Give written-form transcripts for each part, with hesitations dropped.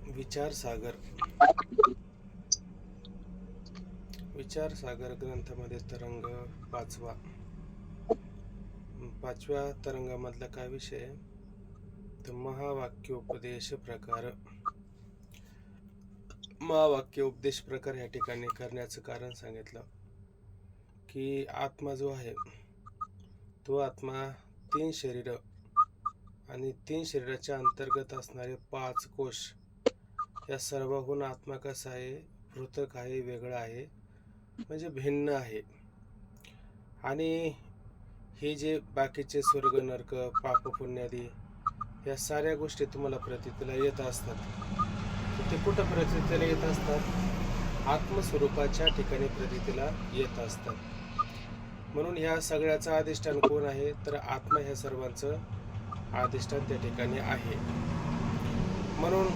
विचारसागर विचारसागर ग्रंथामध्ये तरंग पाचवा. पाचव्या तरंगामधला काय विषय? तर महावाक्योपदेश प्रकार. महावाक्योपदेश प्रकार या ठिकाणी करण्याचं कारण सांगितलं की आत्मा जो आहे तो आत्मा 3 शरीर आणि 3 शरीराच्या अंतर्गत असणारे 5 कोश या सर्वहून आत्मा कसा आहे? पृथक आहे, वेगळा आहे, म्हणजे भिन्न आहे. आणि हे जे बाकीचे स्वर्ग नरक पाप पुण्यादी या साऱ्या गोष्टी तुम्हाला प्रतीतीला येत असतात. ते कुठं प्रतीतीला येत असतात? आत्मस्वरूपाच्या ठिकाणी प्रतीतीला येत असतात. म्हणून ह्या सगळ्याचा अधिष्ठान कोण आहे? तर आत्मा ह्या सर्वांचं अधिष्ठान त्या ठिकाणी आहे. म्हणून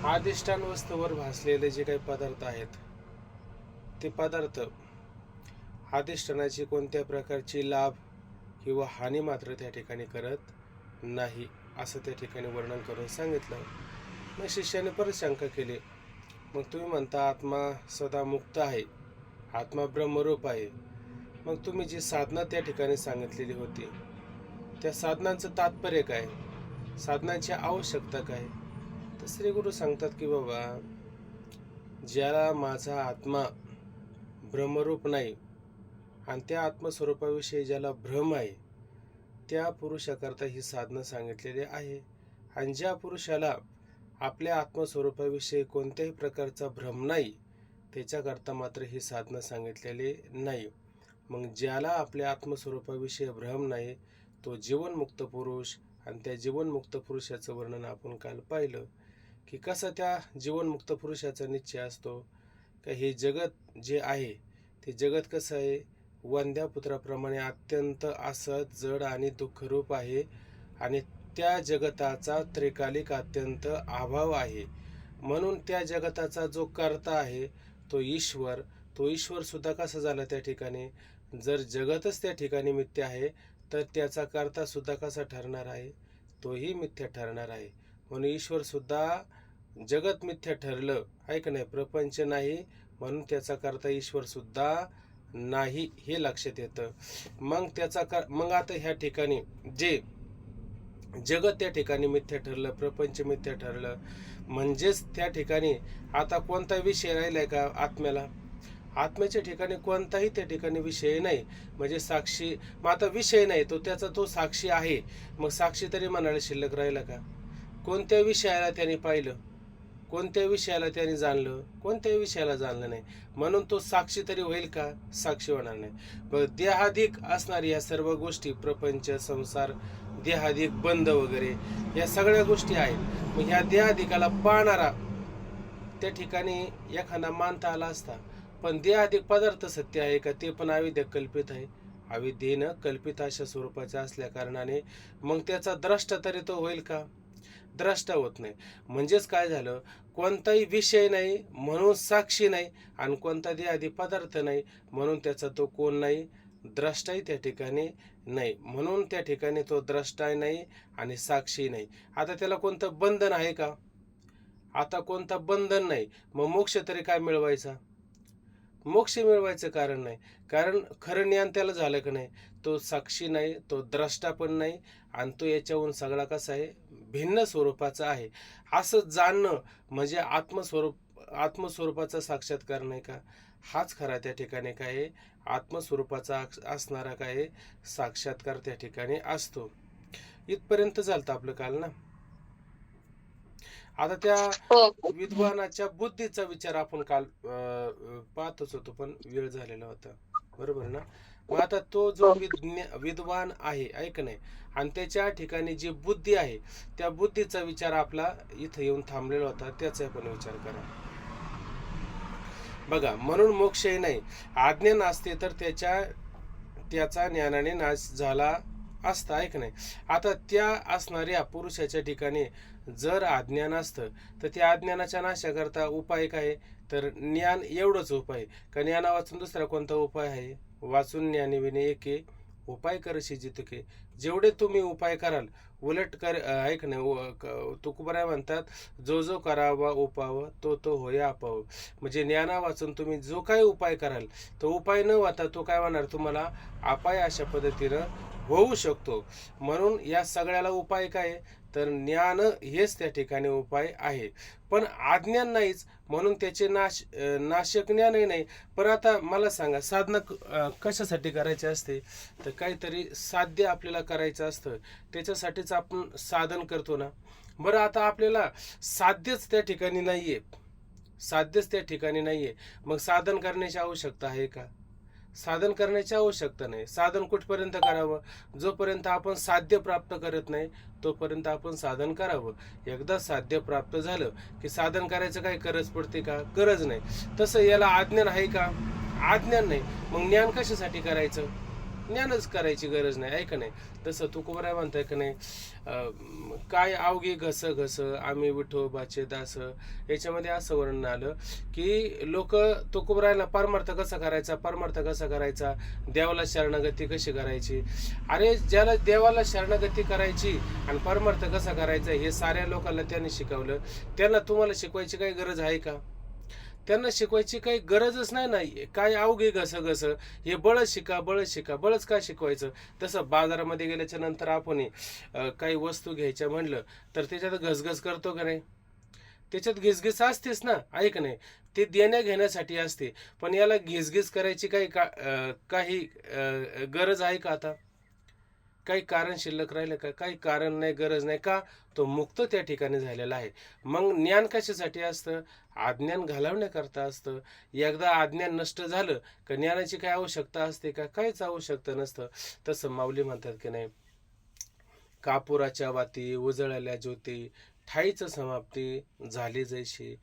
अधिष्ठान वस्तूवर भासलेले जे काही पदार्थ आहेत ते पदार्थ अधिष्ठानाची कोणत्या प्रकारची लाभ किंवा हानी मात्र त्या ठिकाणी करत नाही, असं त्या ठिकाणी वर्णन करून सांगितलं. मग शिष्याने परत शंका केली, मग तुम्ही म्हणता आत्मा सदा मुक्त आहे, आत्मा ब्रह्मरूप आहे, मग तुम्ही जी साधना त्या ठिकाणी सांगितलेली होती त्या साधनांचं तात्पर्य काय? साधनांची आवश्यकता काय? तर श्री गुरु सांगतात की बाबा, ज्याला माझा आत्मा ब्रह्मरूप नाही आणि त्या आत्मस्वरूपाविषयी ज्याला भ्रम आहे त्या पुरुषाकरता ही साधनं सांगितलेली आहे. आणि ज्या पुरुषाला आपल्या आत्मस्वरूपाविषयी कोणत्याही प्रकारचा भ्रम नाही त्याच्याकरता मात्र ही साधनं सांगितलेली नाही. मग ज्याला आपल्या आत्मस्वरूपाविषयी भ्रम नाही तो जीवनमुक्त पुरुष, आणि त्या जीवनमुक्त पुरुषाचं वर्णन आपण काल पाहिलं की कसं त्या जीवनमुक्त पुरुषाचा निश्चय असतो का हे जगत जे आहे ते जगत कसं आहे? वंध्यापुत्राप्रमाणे अत्यंत असत, जड आणि दुःखरूप आहे, आणि त्या जगताचा त्रिकालिक अत्यंत अभाव आहे. म्हणून त्या जगताचा जो कर्ता आहे तो ईश्वर सुद्धा कसा झाला त्या ठिकाणी? जर जगतच त्या ठिकाणी मिथ्या आहे तर त्याचा कर्ता सुद्धा कसा ठरणार आहे? तोही मिथ्या ठरणार आहे. म्हणून ईश्वर सुद्धा जगत मिथ्या ठरलं आहे का नाही? प्रपंच नाही म्हणून त्याचा कर्ता ईश्वर सुद्धा नाही, हे लक्षात येतं. मग आता ह्या ठिकाणी जे जगत त्या ठिकाणी मिथ्या ठरलं, प्रपंच मिथ्या ठरलं, म्हणजेच त्या ठिकाणी आता कोणता विषय राहिलाय का आत्म्याला? आत्म्याच्या ठिकाणी कोणताही त्या ठिकाणी विषय नाही, म्हणजे साक्षी. मग आता विषय नाही तो त्याचा तो साक्षी आहे, मग साक्षी तरी म्हणायला शिल्लक राहिला का? कोणत्या विषयाला त्याने पाहिलं, कोणत्या विषयाला त्याने जाणलं? कोणत्या विषयाला जाणलं नाही, म्हणून तो साक्षी तरी होईल का? साक्षी होणार नाही. देहाधिक असणारी या सर्व गोष्टी, प्रपंच, संसार, देहाधिक बंध वगैरे या सगळ्या गोष्टी आहेत. मग ह्या देहाधिकाला पाहणारा त्या ठिकाणी एखादा मानता आला असता, पण देहाधिक पदार्थ सत्य आहे का? ते पण अविद्या कल्पित आहे. अविद्येनं कल्पित अशा स्वरूपाच्या असल्या कारणाने मग त्याचा द्रष्टा तरी तो होईल का? द्रष्टा होत नाही. म्हणजेच काय झालं? कोणताही विषय नाही म्हणून साक्षी नाही, आणि कोणता देहादी पदार्थ नाही म्हणून त्याचा तो कोण नाही? द्रष्टाही त्या ठिकाणी नाही. म्हणून त्या ठिकाणी तो द्रष्टाही नाही आणि साक्षी नाही. आता त्याला कोणतं बंधन आहे का? आता कोणतं बंधन नाही. मग मोक्ष तरी काय मिळवायचा? मोक्ष मिळवायचं कारण नाही. कारण खरं ज्ञान त्याला झालं का नाही? तो साक्षी नाही, तो द्रष्टा पण नाही, आणि तो याच्याहून सगळा कसा आहे? भिन्न स्वरूपाचा आहे. असं जाणणं म्हणजे आत्मस्वरूपाचा साक्षात्कार नाही का? हाच खरा त्या ठिकाणी काय आहे? आत्मस्वरूपाचा असणारा काय आहे? साक्षात्कार त्या ठिकाणी असतो. इथपर्यंत झालं आपलं काल ना. आता त्या विद्वानाच्या बुद्धीचा विचार आपण काल पाहतच होतो, पण वेळ झालेला होता, बरोबर ना? मग आता तो जो विद्वान आहे, ऐक नाही, आणि त्याच्या ठिकाणी जी बुद्धी आहे त्या बुद्धीचा विचार आपला इथं येऊन थांबलेला होता, त्याचा पण विचार करा. बघा, म्हणून मोक्षही नाही. अज्ञान असते तर त्याचा ज्ञानाने नाश झाला असतं, ऐक नाही. आता त्या असणाऱ्या पुरुषाच्या ठिकाणी जर अज्ञान असतं तर त्या अज्ञानाच्या नाशाकरता उपाय काय? तर ज्ञान एवढंच उपाय. का ज्ञाना वाचून दुसरा कोणता उपाय आहे? वाचून ज्ञानिविने एके उपाय करशी जितके. जेवढे तुम्ही उपाय कराल उलट ऐक नाही, तुकोबराय म्हणतात, जो जो करावा उपाव तो तो होय आपाव. म्हणजे ज्ञाना वाचून तुम्ही जो काही उपाय कराल तो उपाय न होता तो काय होणार, तुम्हाला अपाय अशा पद्धतीनं होऊ शकतो. म्हणून या सगळ्याला उपाय काय, तर ज्ञान हेच त्या ठिकाणी उपाय आहे. पण अज्ञान नाहीच, म्हणून त्याचे नाशक ज्ञानही नाही. पण आता मला सांगा, साधना कशासाठी करायची असते, तर काहीतरी साध्य आपल्याला करायचं असतं, त्याच्यासाठीच आपण साधन करतो ना. बरं, आता आपल्याला साध्यच त्या ठिकाणी नाहीये, साध्यच त्या ठिकाणी नाहीये, मग साधन करण्याची आवश्यकता आहे का? साधन करण्याची आवश्यकता नाही. साधन कुठपर्यंत करावं, जोपर्यंत आपण साध्य प्राप्त करत नाही तोपर्यंत आपण साधन करावं. एकदा साध्य प्राप्त झालं की साधन करायचं काही गरज पडते का? गरज नाही. तसं याला अज्ञान आहे का? अज्ञान नाही. मग ज्ञान कशासाठी करायचं? ज्ञानच करायची गरज नाही, आहे का नाही? तसं तुकोबराय म्हणताय का नाही, काय अवघी घस घस आम्ही विठोबाचे दास. याच्यामध्ये असं वर्णन आलं की लोक तुकोबरायला परमार्थ कसा करायचा, परमार्थ कसा करायचा, देवाला शरणागती कशी करायची. अरे, ज्याला देवाला शरणागती करायची आणि परमार्थ कसा करायचा हे साऱ्या लोकांना त्यांनी शिकवलं, त्यांना तुम्हाला शिकवायची काही गरज आहे का? त्यांना शिकवायची काही गरजच नाही ना. काय अवघे घस हे बळच शिका, बळच शिका. बळच का शिकवायचं? तसं बाजारामध्ये गेल्याच्या नंतर आपण काही वस्तू घ्यायच्या म्हणलं तर त्याच्यात घसघस करतो का नाही? त्याच्यात घिसघिस असतेच ना, आहे का नाही? ते देण्या घेण्यासाठी असते. पण याला घिसघिस करायची काही गरज आहे का? आता काही कारण शिल्लक राहिलं का? काही कारण नाही, गरज नाही. का? तो मुक्त त्या ठिकाणी झालेला आहे. मग ज्ञान कशासाठी असतं? अज्ञान घालवण्याकरता असतं. एकदा अज्ञान नष्ट झालं का ज्ञानाची काय आवश्यकता असते का? काहीच आवश्यकता नसतं. तसं माऊली म्हणतात की नाही, कापुराच्या वाती उजळल्या ज्योती, ठाईच समाप्ती झाली जैशी.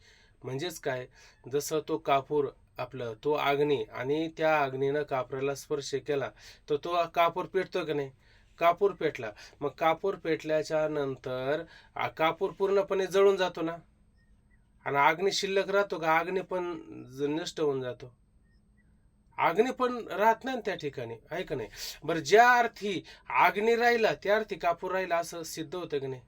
म्हणजेच काय, जसं तो कापूर आपलं तो अग्नी, आणि त्या अग्नीनं कापराला स्पर्श केला तर तो कापूर पेटतो की नाही? कापूर पेटला. मग कापूर पेटल्याच्या नंतर कापूर पूर्णपणे जळून जातो ना, आणि अग्नी शिल्लक राहतो का? अग्नी पण नष्ट होऊन जातो. अग्नी पण राहत नाही त्या ठिकाणी, आहे का नाही? बरं, ज्या अर्थी अग्नी राहिला त्या अर्थी कापूर राहिला असं सिद्ध होतं की नाही?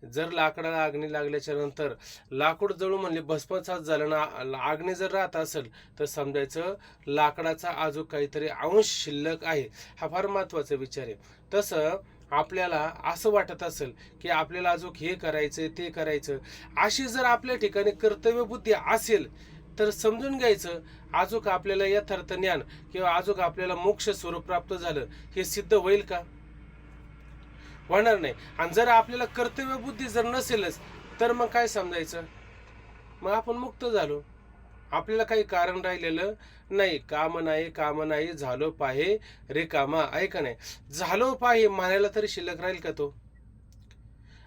जर लाकडाला अग्नी लागल्याच्या नंतर लाकूड जळू म्हणले भस्मसात झालं ना, अग्नी जर राहत असेल तर समजायचं लाकडाचा अजून काहीतरी अंश शिल्लक आहे. हा फार महत्वाचा विचार आहे. तसं आपल्याला असं वाटत असेल की आपल्याला अजून हे करायचं ते करायचं, अशी जर आपल्या ठिकाणी कर्तव्य बुद्धी असेल तर समजून घ्यायचं अजून आपल्याला यथार्थ ज्ञान किंवा अजून आपल्याला मोक्ष स्वरूप प्राप्त झालं हे सिद्ध होईल का? होणार नाही. आणि जर आपल्याला कर्तव्य बुद्धी जर नसेलच तर मग काय समजायचं? मग आपण मुक्त झालो, आपल्याला काही कारण राहिलेलं नाही. काम नाही, काम नाही, झालो पाहे रिकामा, आहे का नाही? झालो पाहे म्हणायला तरी शिल्लक राहील का तो?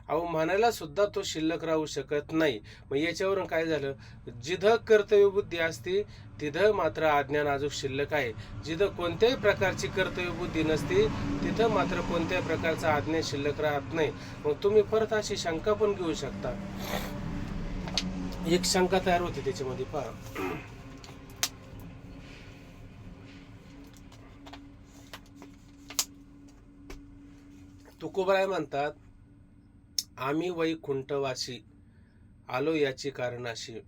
अहो, म्हणायला सुद्धा तो शिल्लक राहू शकत नाही. मग याच्यावरून काय झालं, जिथं कर्तव्य बुद्धी असते तिथं मात्र अज्ञान अजून शिल्लक आहे. जिथं कोणत्याही प्रकारची कर्तव्य बुद्धी नसते तिथं मात्र कोणत्याही प्रकारचा अज्ञान शिल्लक राहत नाही. मग तुम्ही परत अशी शंका पण घेऊ शकता. एक शंका तयार होते त्याच्यामध्ये, पहा. तुकोबराय म्हणतात, आम्ही वैकुंठवासी आलो याची कारणाशी,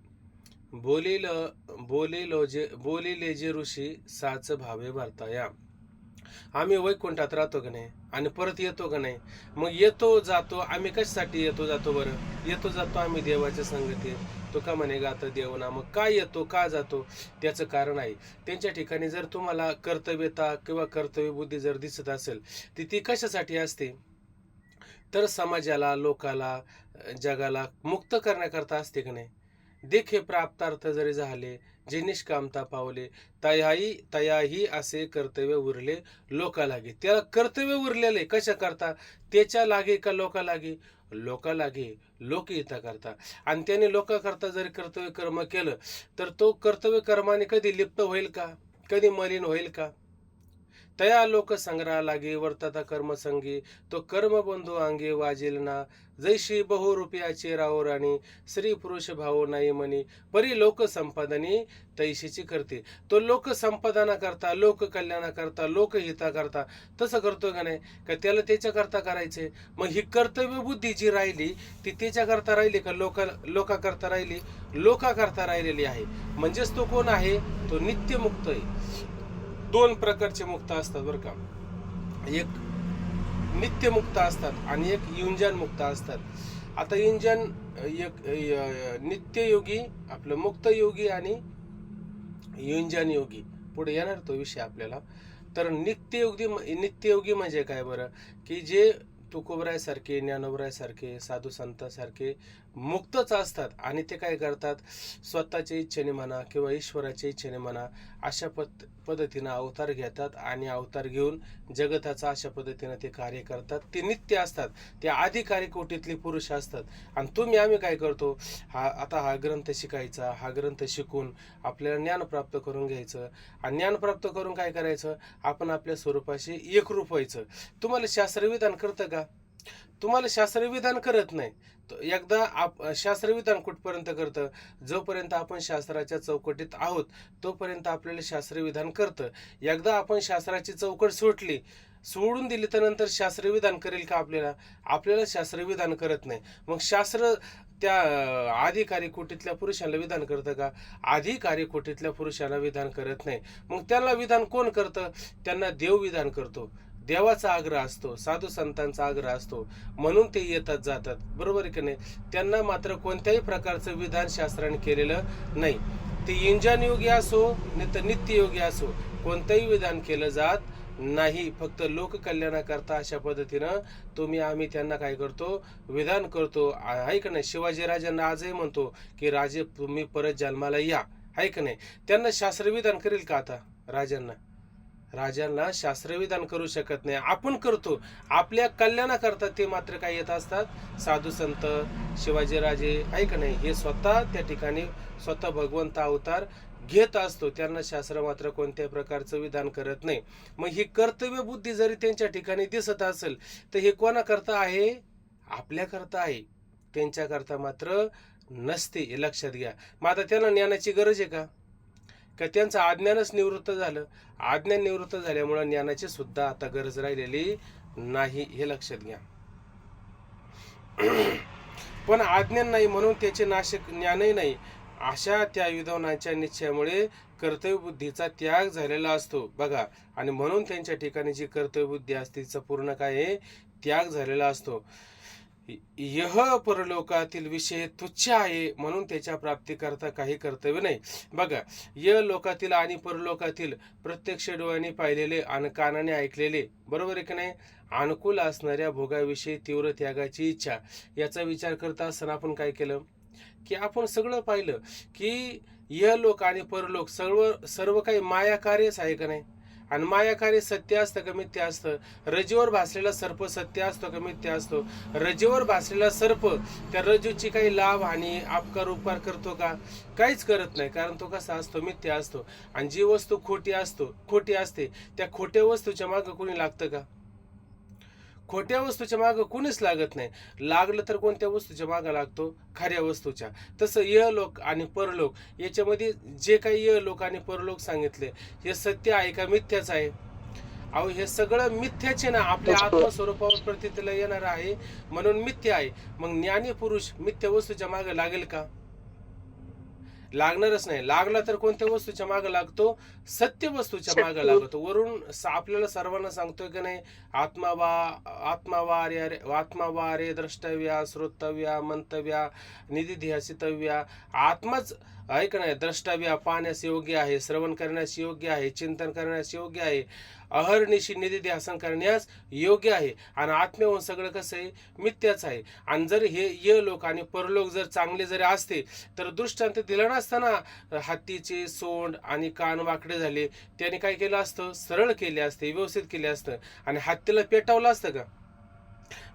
बोलिले जे ऋषी साच भावे भरताया. आम्ही वैकुंठात राहतो का नाही आणि परत येतो का नाही? मग येतो जातो आम्ही कशासाठी येतो जातो? बरं, येतो जातो आम्ही देवाच्या संगतीत. तो का म्हणे गातं देवना. मग काय येतो का जातो? त्याचं कारण आहे. त्यांच्या ठिकाणी जर तुम्हाला कर्तव्यता किंवा कर्तव्य बुद्धी जर दिसत असेल तर ती कशासाठी असते? तर समाजाला, लोकाला, जगाला मुक्त करण्याकरता असते का नाही? देखे प्राप्तार्थ जरी झाले, जे निष्कामता पावले, तयाही असे कर्तव्य उरले लोका लागे. त्याला कर्तव्य उरलेले कशा करता? त्याच्या लागे का लोका लागे? लोका लागे, लोकहिता करता. आणि त्याने लोका करता जरी कर्तव्य कर्म केलं तर तो कर्तव्य कर्माने कधी लिप्त होईल का? कधी मलिन होईल का? तया लोक संग्रहा लागे वर्तता कर्मसंगी, तो कर्मबंधू अंगे वाजेल ना, जैशी बहुरूपियाची राहो राणी, स्त्री पुरुष भाव नाही म्हणी, परी लोक संपादनी तैशीची करते. तो लोक संपादना करता, लोक कल्याणा करता, लोकहिता करता तसं करतो का नाही, का त्याला त्याच्या करता करायचे. मग ही कर्तव्य बुद्धी जी राहिली ती त्याच्या करता राहिली का लोका करता राहिली? लोका करता राहिलेली आहे. म्हणजेच तो कोण आहे? तो नित्यमुक्त आहे. दोन प्रकारचे मुक्त असतात बरं का, एक नित्यमुक्त असतात आणि एक युंजन मुक्त असतात. आता युंजन एक नित्ययोगी, आपलं मुक्त योगी आणि युंजन योगी, पुढे येणार तो विषय आपल्याला. तर नित्ययोगी म्हणजे काय बरं, की जे तुकोबरायसारखे, ज्ञानोबरायसारखे, साधू संतांसारखे मुक्तच असतात आणि ते काय करतात, स्वतःच्या इच्छेने म्हणा किंवा ईश्वराच्या इच्छेने म्हणा अशा पद्धतीनं अवतार घेतात आणि अवतार घेऊन जगताचा अशा पद्धतीनं ते कार्य करतात. ते नित्य असतात, ते अधिकारी कोटीतले पुरुष असतात. आणि आम्ही काय करतो, हा ग्रंथ शिकायचा, हा ग्रंथ शिकून आपल्याला ज्ञान प्राप्त करून घ्यायचं आणि ज्ञान प्राप्त करून काय करायचं, आपण आपल्या स्वरूपाशी एकरूप व्हायचं. तुम्हाला शास्त्रविधान करतं का? तुम्हाला शास्त्रविधान करत नाही. एकदा शास्त्रविधान कुठपर्यंत करतं, जोपर्यंत आपण शास्त्राच्या चौकटीत आहोत तोपर्यंत आपल्याला शास्त्रविधान करतं. एकदा आपण शास्त्राची चौकट सोडून दिली तर नंतर शास्त्रविधान करेल का आपल्याला शास्त्रविधान करत नाही. मग शास्त्र त्या अधिकारी कोटीतल्या पुरुषांना विधान करतं का? अधिकारी कोटीतल्या पुरुषांना विधान करत नाही. मग त्यांना विधान कोण करतं? त्यांना देव विधान करतो. देवाचा आग्रह असतो, साधू संतांचा आग्रह असतो, म्हणून ते येतात जातात, बरोबर आहे की नाही. त्यांना मात्र कोणत्याही प्रकारचं विधान शास्त्राने केलेलं नाही. ते युंजन योगी असो नाही तर नित्ययोगी असो, कोणतंही विधान केलं जात नाही. फक्त लोककल्याणाकरता अशा पद्धतीनं आम्ही त्यांना काय करतो, विधान करतो. आहे का नाही. शिवाजी राजांना आजही म्हणतो की राजे तुम्ही परत जन्माला या, आहे का नाही. त्यांना शास्त्रविधान करेल का? आता राजांना शास्त्रविधान करू शकत नाही. आपण करतो आपल्या कल्याणाकरता. ते मात्र काय येत असतात, साधू संत, शिवाजी राजे, आहे का नाही, हे स्वतः त्या ठिकाणी स्वतः भगवंत अवतार घेत असतो. त्यांना शास्त्र मात्र कोणत्याही प्रकारचं विधान करत नाही. मग ही कर्तव्य बुद्धी जरी त्यांच्या ठिकाणी दिसत असेल तर हे कोणाकरता आहे? आपल्याकरता आहे. त्यांच्याकरता मात्र नसते, हे लक्षात घ्या. मग आता त्यांना ज्ञानाची गरज आहे का त्यांचं अज्ञानच निवृत्त झालं? अज्ञान निवृत्त झाल्यामुळे ज्ञानाची सुद्धा आता गरज राहिलेली नाही, हे लक्षात घ्या. पण अज्ञान नाही म्हणून त्याचे नाशक ज्ञानही नाही, अशा त्या विद्वानाच्या निश्चयामुळे कर्तव्यबुद्धीचा त्याग झालेला असतो बघा. आणि म्हणून त्यांच्या ठिकाणी जी कर्तव्यबुद्धी असते तिचा पूर्ण काय आहे, त्याग झालेला असतो. यह परलोकातील विषय तुच्छ आहे म्हणून त्याच्या प्राप्तीकरता काही कर्तव्य नाही. बघा, य लोकातील आणि परलोकातील प्रत्यक्ष डोळ्यांनी पाहिलेले आणि कानाने ऐकलेले, बरोबर आहे की नाही, अनुकूल असणाऱ्या भोगाविषयी तीव्र त्यागाची इच्छा, याचा विचार करता असताना आपण काय केलं की आपण सगळं पाहिलं की यह लोक आणि परलोक सर्व काही माया कार्यच आहे का नाही. आणि माया कार्य सत्य असतं का मिथ्या असतं? रजेवर भासलेला सर्प सत्य असतो का मिथ्या असतो? रजेवर भासलेला सर्प त्या रजूची काही लाभ आणि अपकार उपकार करतो का? काहीच करत नाही, कारण तो कसा असतो, मिथ्या असतो. आणि जी वस्तू खोटी असते त्या खोट्या वस्तूच्या मागं कोणी लागतं का? खोट्या वस्तूच्या मागं कुणीच लागत नाही. लागलं तर कोणत्या वस्तूच्या मागं लागतो? खऱ्या वस्तूच्या. तसं यलोक आणि परलोक याच्यामध्ये जे काही यलोक आणि परलोक सांगितले हे सत्य आहे का मिथ्याच आहे? अहो, हे सगळं मिथ्याचे ना, आपल्या आत्मस्वरूपावर प्रतितीला येणार आहे म्हणून मिथ्या आहे. मग ज्ञानी पुरुष मिथ्या वस्तूच्या मागं लागेल का? लागणारच नाही. लागला तर कोणत्या वस्तूच्या मागे लागतो? सत्य वस्तूच्या मागे लागतो. वरून आपल्याला सर्वांना सांगतोय की नाही, आत्मावारे द्रष्टव्या, श्रोतव्या, मंतव्या, निधिध्यासितव्या. आत्माच आहे का नाही, द्रष्टव्या, पाहण्यास योग्य आहे, श्रवण करण्यास योग्य आहे, चिंतन करण्यास योग्य आहे, अहर्निशी निधिध्यासन करण्यास योग्य आहे. आणि आत्म्याहून सगळं कसं आहे, मिथ्याच आहे. आणि जर हे य लोक आणि परलोक जर चांगले जरी असते तर दृष्टांत दिला नसताना. हत्तीचे सोंड आणि कान वाकडे झाले, त्याने काय केलं असतं, सरळ केले असते, व्यवस्थित केले असतं आणि हत्तीला पेटावलं असतं का?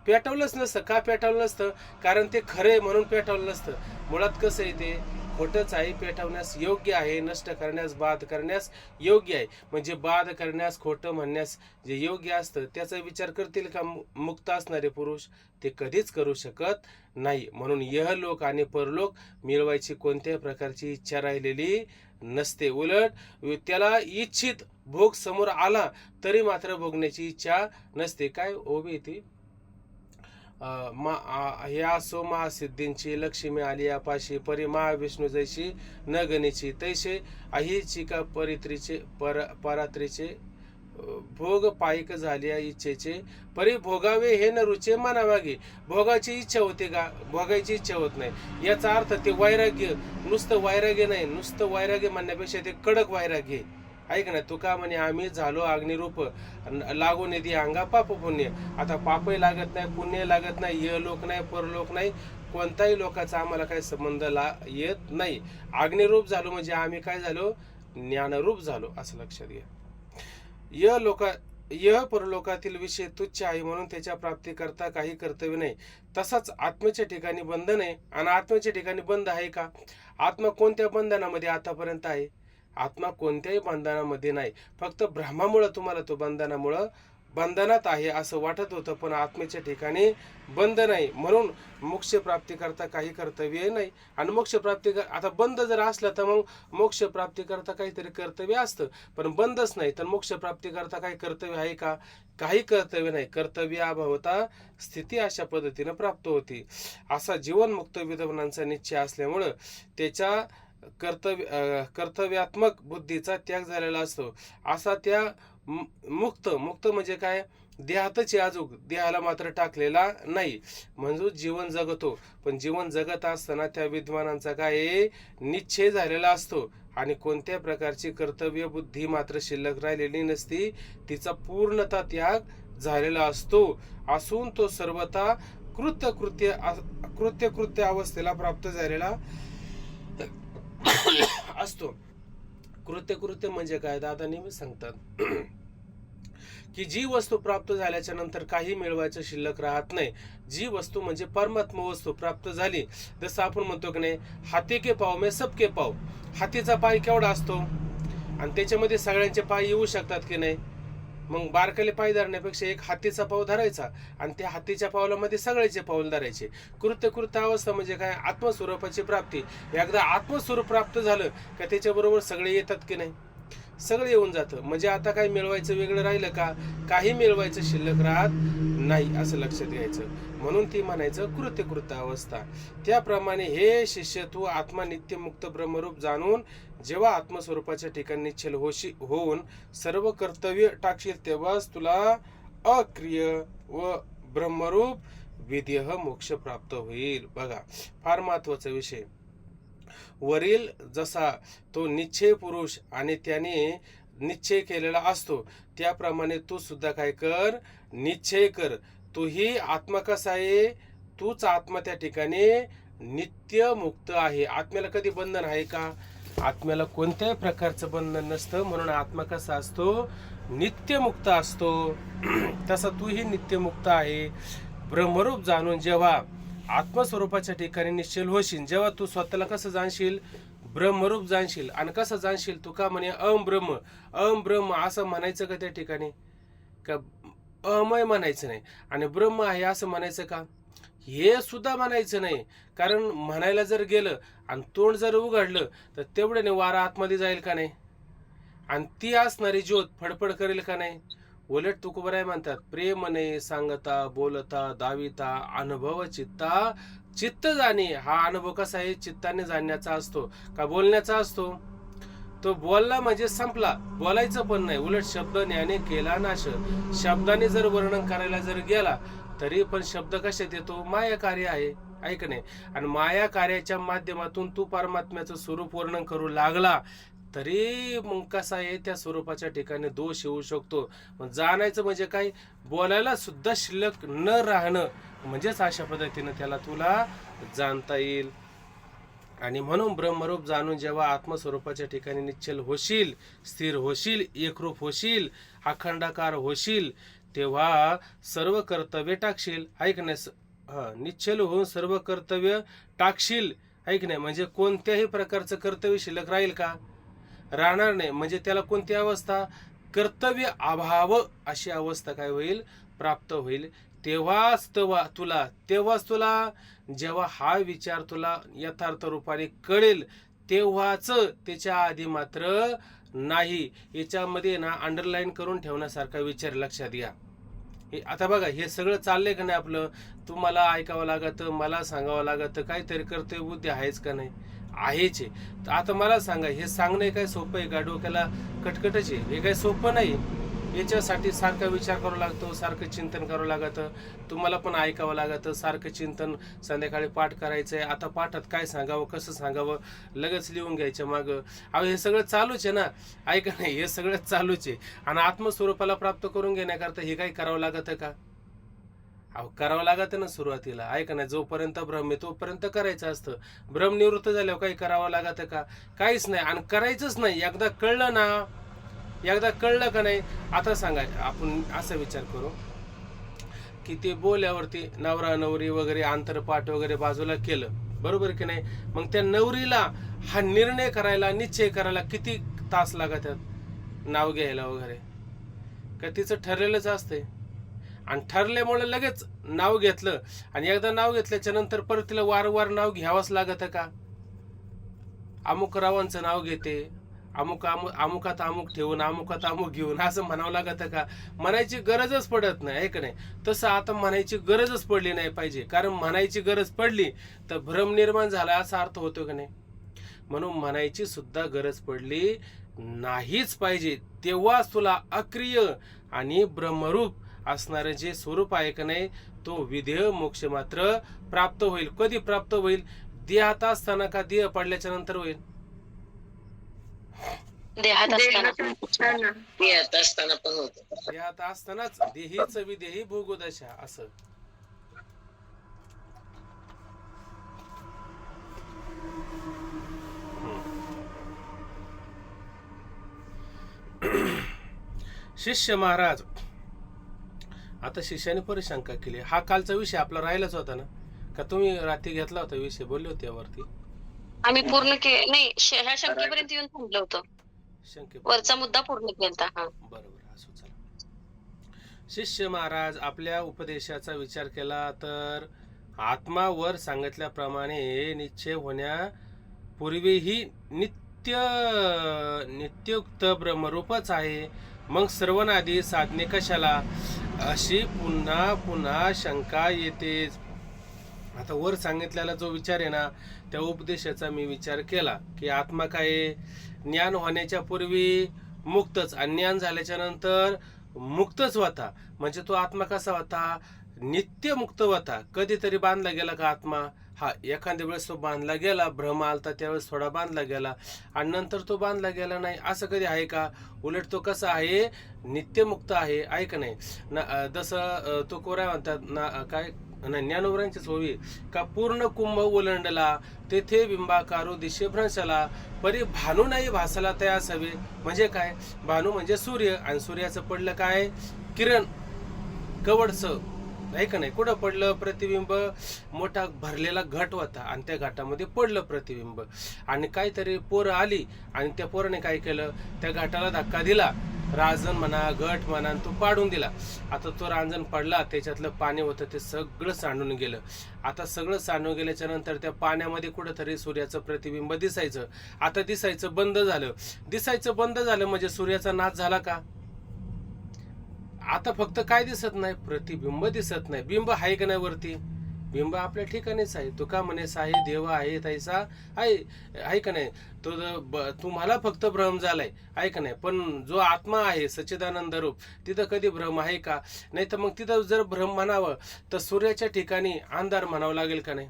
पेटवलंच नसतं. का पेटवलं नसतं? कारण ते खरे म्हणून पेटवलं नसतं. मुळात कसं आहे, ते खोटंच आहे, पेटवण्यास योग्य आहे, नष्ट करण्यास, बाध करण्यास योग्य आहे. म्हणजे बाध करण्यास, खोटं म्हणण्यास जे योग्य असतं त्याचा विचार करतील का मुक्त असणारे पुरुष? ते कधीच करू शकत नाही. म्हणून यहलोक आणि परलोक मिळवायची कोणत्याही प्रकारची इच्छा राहिलेली नसते. उलट त्याला इच्छित भोग समोर आला तरी मात्र भोगण्याची इच्छा नसते. काय ओवी ती ह्या सो महासिद्धींची लक्ष्मी आली अपाशी, परी महाविष्णू जैशी न गणेची, तैसे अहिची का परित्रीचे परात्रीचे भोग पायिक झाल्या इच्छेचे, परी भोगावे हे न रुचे मनामागे. भोगाची इच्छा होते का? भोगायची इच्छा होत नाही. याचा अर्थ ते वैराग्य, नुसतं वैराग्य नाही, नुसतं वैराग्य म्हणण्यापेक्षा ते कडक वैराग्य. ऐक ना, तुका म्हणे आम्ही झालो अग्निरूप, लागून येते अंगा पाप पुण्य. आता पापही लागत नाही, पुण्य लागत नाही, यलोक नाही, परलोक नाही, कोणताही लोकांचा आम्हाला काही संबंध येत नाही. अग्निरूप झालो म्हणजे आम्ही काय झालो? ज्ञानरूप झालो, असं लक्षात घ्या. यह परलोकातील विषय तुच्छ आहे म्हणून त्याच्या प्राप्तीकरता काही कर्तव्य नाही. तसाच आत्म्याच्या ठिकाणी बंधन आहे. आणि आत्म्याच्या ठिकाणी बंध आहे का? आत्मा कोणत्या बंधनामध्ये आतापर्यंत आहे? आत्मा कोणत्याही बंधनामध्ये नाही. फक्त भ्रमामुळं तुम्हाला तो बंधनात आहे असं वाटत होतं, पण आत्मेच्या ठिकाणी बंध नाही. म्हणून मोक्ष प्राप्ती करता काही कर्तव्य नाही. आणि मोक्ष प्राप्ती आता बंध जर असला तर मग मोक्ष प्राप्ती करता काहीतरी कर्तव्य असतं, पण बंधच नाही तर मोक्ष प्राप्ती करता काही कर्तव्य आहे का? काही कर्तव्य नाही. कर्तव्य अभावता स्थिती अशा पद्धतीनं प्राप्त होती. असा जीवनमुक्त विद्वानांचा निश्चय असल्यामुळं त्याच्या कर्तव्यात्मक बुद्धीचा त्याग झालेला असतो. असा त्या मुक्त म्हणजे काय? देहातच अजून देहाला मात्र टाकलेला नाही. म्हणजे जीवन जगतो, पण जीवन जगत असताना त्या विद्वानांचा काय निश्चय झालेला असतो आणि कोणत्या प्रकारची कर्तव्य बुद्धी मात्र शिल्लक राहिलेली नसती. तिचा पूर्णतः त्याग झालेला असतो. असून तो सर्वथा कृत्य अवस्थेला प्राप्त झालेला असतो. कृत्य म्हणजे काय? दादा नेहमी सांगतात की जी वस्तू प्राप्त झाल्याच्या नंतर काही मिळवायचं शिल्लक राहत नाही. जी वस्तू म्हणजे परमात्मा वस्तू प्राप्त झाली, जसं आपण म्हणतो की नाही, हाथी के पाव में सबके पाव. हातीचा पाय केवढा असतो आणि त्याच्यामध्ये सगळ्यांचे पाय येऊ शकतात की नाही? मग बारकाले पाय धरण्यापेक्षा एक हातीचा पाव धरायचा आणि त्या हातीच्या पावलामध्ये सगळ्याचे पाऊल धरायचे. कृत्य अवस्था म्हणजे काय? आत्मस्वरूपाची प्राप्ती. एकदा आत्मस्वरूप प्राप्त झालं का त्याच्याबरोबर सगळे येतात की नाही? सगळं येऊन जातं. म्हणजे आता काही मिळवायचं वेगळं राहिलं का? काही मिळवायचं शिल्लक राहत नाही, असं लक्षात घ्यायचं. म्हणून ती म्हणायचं कृत्य अवस्था. त्याप्रमाणे हे शिष्य, तू आत्मा नित्यमुक्त ब्रह्मरूप जाणून जेव्हा आत्मस्वरूपाच्या ठिकाणी निश्चल होऊन सर्व कर्तव्य टाकशील, तेव्हाच तुला अक्रिय व ब्रह्मरूप विदेह मोक्ष प्राप्त होईल. बघा, फार महत्वाचा विषय. वरील जसा तो निश्चय पुरुष आणि त्याने निश्चय केलेला असतो, त्याप्रमाणे तू सुद्धा काय कर? निश्चय कर. तूही आत्मा कसा आहे? तूच आत्मा त्या ठिकाणी नित्य मुक्त आहे. आत्म्याला कधी बंधन आहे का? आत्म्याला कोणत्याही प्रकारचं बंधन नसतं. म्हणून आत्मा कसा असतो? नित्यमुक्त असतो. तसा तूही नित्यमुक्त आहे. ब्रह्मरूप जाणून जेव्हा आत्मस्वरूपाच्या ठिकाणी निश्चल होशील, जेव्हा तू स्वतःला कसं जाणशील? ब्रह्मरूप जाणशील. आणि कसं जाणशील? तू का म्हणे अहम ब्रह्म असं म्हणायचं का त्या ठिकाणी? का अहमय म्हणायचं नाही आणि ब्रह्म आहे असं म्हणायचं का? हे सुद्धा म्हणायचं नाही. कारण म्हणायला जर गेलं आणि तोंड जर उघडलं तर तेवढ्याने वारा आतमध्ये जाईल का नाही? आणि ती असणारी ज्योत फडफड करेल का नाही? उलट तुकोबराय म्हणतात, प्रेम नाही सांगता बोलता दाविता अनुभव चित्त जाणे. हा अनुभव कसा आहे? चित्ताने जाणण्याचा असतो का बोलण्याचा असतो? तो बोलला म्हणजे संपला, बोलायचं पण नाही. उलट शब्द ज्ञाने केला नाश. शब्दाने जर वर्णन करायला जर गेला तरी पण शब्द कशात येतो? माया कार्य आहे, ऐक नाही. आणि माया कार्याच्या माध्यमातून तू परमात्म्याचं स्वरूप वर्णन करू लागला तरी मग कसा आहे? त्या स्वरूपाच्या ठिकाणी दोष येऊ शकतो. मग जाणायचं म्हणजे काय? बोलायला सुद्धा शिल्लक न राहणं, म्हणजेच अशा पद्धतीने त्याला तुला जाणता येईल. आणि म्हणून ब्रह्मरूप जाणून जेव्हा आत्मस्वरूपाच्या ठिकाणी निश्चल होशील, स्थिर होशील, एकरूप होशील, अखंडाकार होशील, तेव्हा सर्व कर्तव्य टाकशील. ऐक नाही, निश्चल होऊन सर्व कर्तव्य टाकशील. ऐक नाही, म्हणजे कोणत्याही प्रकारचं कर्तव्य शिल्लक राहील का? राहणार नाही. म्हणजे त्याला कोणती अवस्था? कर्तव्य अभाव अशी अवस्था काय होईल? प्राप्त होईल. तेव्हाच तुला जेव्हा हा विचार तुला यथार्थ रूपाने कळेल तेव्हाच, त्याच्या आधी मात्र नाही. याच्यामध्ये ना अंडरलाईन करून ठेवण्यासारखा विचार लक्षात घ्या. आता बघा, हे सगळं चाललंय का नाही आपलं? तुम्हाला ऐकावं लागतं, मला सांगावं लागतं, काहीतरी कर्तव्य बुद्धी आहेच का नाही? आहेच आहे. आता मला सांगा, हे सांगणं काय सोपं आहे का? डोक्याला कटकटच आहे. हे काही सोपं नाही. याच्यासाठी सारखा विचार करावा लागतो, सारखं चिंतन करावं लागतं. तुम्हाला पण ऐकावं लागतं, सारखं चिंतन. संध्याकाळी पाठ करायचंय. आता पाठात काय सांगावं, कसं सांगावं, लगेच लिहून घ्यायचं मागं. अहो, हे सगळं चालूच आहे ना. ऐका नाही, हे सगळं चालूच आहे. आणि आत्मस्वरूपाला प्राप्त करून घेण्याकरता हे काही करावं लागतं का? अहो, करावं लागतं ना सुरुवातीला. ऐका नाही, जोपर्यंत भ्रम आहे तोपर्यंत करायचं असतं. भ्रम निवृत्त झाल्यावर काही करावं लागतं का? काहीच नाही. आणि करायचंच नाही. एकदा कळलं ना, एकदा कळलं का नाही. आता सांगा, आपण असा विचार करू की ते बोल्यावरती नवरा नवरी वगैरे आंतरपाठ वगैरे बाजूला केलं, बरोबर की नाही? मग त्या नवरीला हा निर्णय करायला, निश्चय करायला किती तास लागतात नाव घ्यायला वगैरे? का तिचं ठरलेलंच असतंय. आणि ठरल्यामुळे लगेच नाव घेतलं. आणि एकदा नाव घेतल्याच्या नंतर परत तिला वारंवार नाव घ्यावंच लागतं का? अमुक रावांचं नाव घेते, अमुकात अमुक ठेवून अमुकात अमुक घेऊन असं म्हणावं लागतं का? म्हणायची गरजच पडत नाही, आहे का नाही? तसं आता म्हणायची गरजच पडली नाही पाहिजे. कारण म्हणायची गरज पडली तर भ्रम निर्माण झाला असा अर्थ होतो का नाही? म्हणून म्हणायची सुद्धा गरज पडली नाहीच पाहिजे. तेव्हाच तुला अक्रिय आणि ब्रह्मरूप असणारं जे स्वरूप आहे का नाही, तो विधेय मोक्ष मात्र प्राप्त होईल. कधी प्राप्त होईल? देहात असताना का देह पडल्याच्या नंतर होईल? देहात असताना पण होत. देहात असतानाच देहीच विदेही भोगोदशा असं. शिष्य महाराज, आता शिष्याने परत शंका केली. हा कालचा विषय आपला राहिलाच होता ना? का तुम्ही रात्री घेतला होता विषय, बोलले होते यावरती? आम्ही पूर्ण नाही, ह्या शंकेपर्यंत येऊन थांबलो होतो. वरचा मुद्दा पूर्ण केला. बरोबर, असो, चला. शिष्य महाराज, आपल्या उपदेशाचा विचार केला तर आत्मा वर सांगितल्याप्रमाणे निश्चय होण्यापूर्वीही नित्युक्त ब्रह्मरूपच आहे. मग सर्वनादी साधने कशाला, अशी पुन्हा पुन्हा शंका येते. आता वर सांगितलेला जो विचार आहे ना, त्या उपदेशाचा मी विचार केला की आत्मा काय, ज्ञान होण्याच्या पूर्वी मुक्तच आणि ज्ञान झाल्याच्या नंतर मुक्तच होता. म्हणजे तो आत्मा कसा होता? नित्य मुक्त होता. कधीतरी बांधला गेला का आत्मा? हा, एखाद्या वेळेस तो बांधला गेला, भ्रम आलता त्यावेळेस थोडा बांधला गेला आणि नंतर तो बांधला गेला नाही, असं कधी आहे का? उलट तो कसा आहे? नित्यमुक्त आहे. ऐक नाही ना, जसं तो कोरा म्हणतात ना, काय ज्ञानोबरांचीच होवी का, पूर्ण कुंभ ओलांडला तेथे बिंबाकारू दिशे भ्रंशला, परी भानू नाही भासला तया हवे. म्हणजे काय? भानू म्हणजे सूर्य, आणि सूर्याचं पडलं काय? किरण, कवडचं, आहे का नाही? कुठं पडलं? प्रतिबिंब मोठा भरलेला घट होता आणि त्या घाटामध्ये पडलं प्रतिबिंब. आणि काहीतरी पोरं आली आणि त्या पोराने काय केलं? त्या घाटाला धक्का दिला. रांजण म्हणा, घट म्हणा, तो पाडून दिला. आता तो रांजण पडला, त्याच्यातलं पाणी होतं ते सगळं सांडून गेलं. आता सगळं सांडून गेल्याच्या नंतर त्या पाण्यामध्ये कुठंतरी सूर्याचं प्रतिबिंब दिसायचं. आता दिसायचं बंद झालं. दिसायचं बंद झालं म्हणजे सूर्याचा नाश झाला का? आता फक्त काय दिसत नाही? प्रतिबिंब दिसत नाही. बिंब आहे का नाही वरती? बिंब आपल्या ठिकाणीच आहे. तुका म्हणे साहे देव आहे तैसा आहे का नाही? तो तुम्हाला फक्त भ्रम झालाय, आहे का नाही? पण जो आत्मा आहे सच्चिदानंद रूप, तिथं कधी भ्रम आहे का? नाही तर मग तिथं जर भ्रम म्हणावं तर सूर्याच्या ठिकाणी अंधार म्हणावं लागेल का नाही?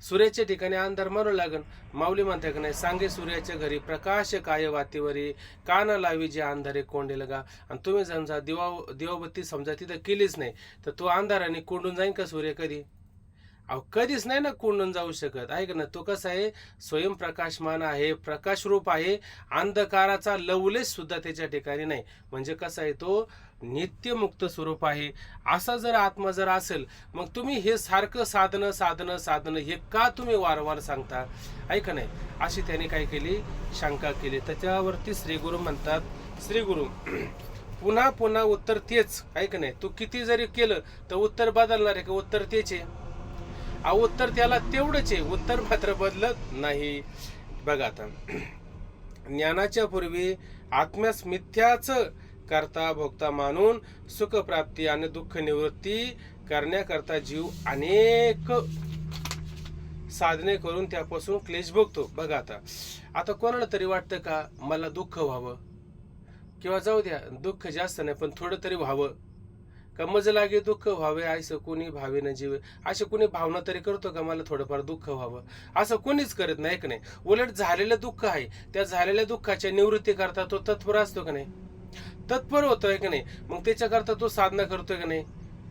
सूर्याच्या ठिकाणी अंधार म्हणू लागेल. माऊली म्हणते का नाही, सांगे सूर्याच्या घरी प्रकाश काय वातीवरी, कान लावी जे अंधारे कोंडे लगा. आणि तुम्ही समजा दिवाबत्ती समजा तिथं केलीच नाही तर तो अंधाराने कोंडून जाईन का सूर्य कधी? अहो कधीच नाही ना कोंडून जाऊ शकत, आहे का ना. तो कसा आहे, स्वयंप्रकाशमान आहे, प्रकाशरूप आहे, अंधकाराचा लवलेश सुद्धा त्याच्या ठिकाणी नाही. म्हणजे कसा आहे, तो नित्यमुक्त स्वरूप आहे. असा जर आत्मा जर असेल, मग तुम्ही हे सारखं साधनं साधनं साधनं हे का तुम्ही वारंवार सांगता, आहे का नाही. अशी त्याने काय केली, शंका केली. त्याच्यावरती श्री गुरु म्हणतात, श्री गुरु पुन्हा पुन्हा उत्तर तेच, आहे का नाही. तू किती जरी केलं तर उत्तर बदलणार आहे का, उत्तर तेच आहे. उत्तर त्याला तेवढंच आहे, उत्तर मात्र बदलत नाही. बघा आता, ज्ञानाच्या पूर्वी आत्म्यास मिथ्याच करता भोगता मानून सुखप्राप्ती आणि दुःख निवृत्ती करण्याकरता जीव अनेक साधने करून त्यापासून क्लेश भोगतो. बघा आता, आता कोणाला तरी वाटतं का मला दुःख व्हावं, किंवा जाऊ द्या दुःख जास्त नाही पण थोडं तरी व्हावं, का मज लागे दुःख व्हावे ऐसं कोणी भावे न जीवे, अशी कोणी भावना तरी करतो का मला थोडंफार दुःख व्हावं. असं कोणीच करत नाही का नाही. उलट झालेलं दुःख आहे, त्या झालेल्या दुःखाच्या निवृत्ती करता तो तत्पर असतो का नाही, तत्पर होतोय का नाही. मग त्याच्याकरता तो साधना करतोय का नाही.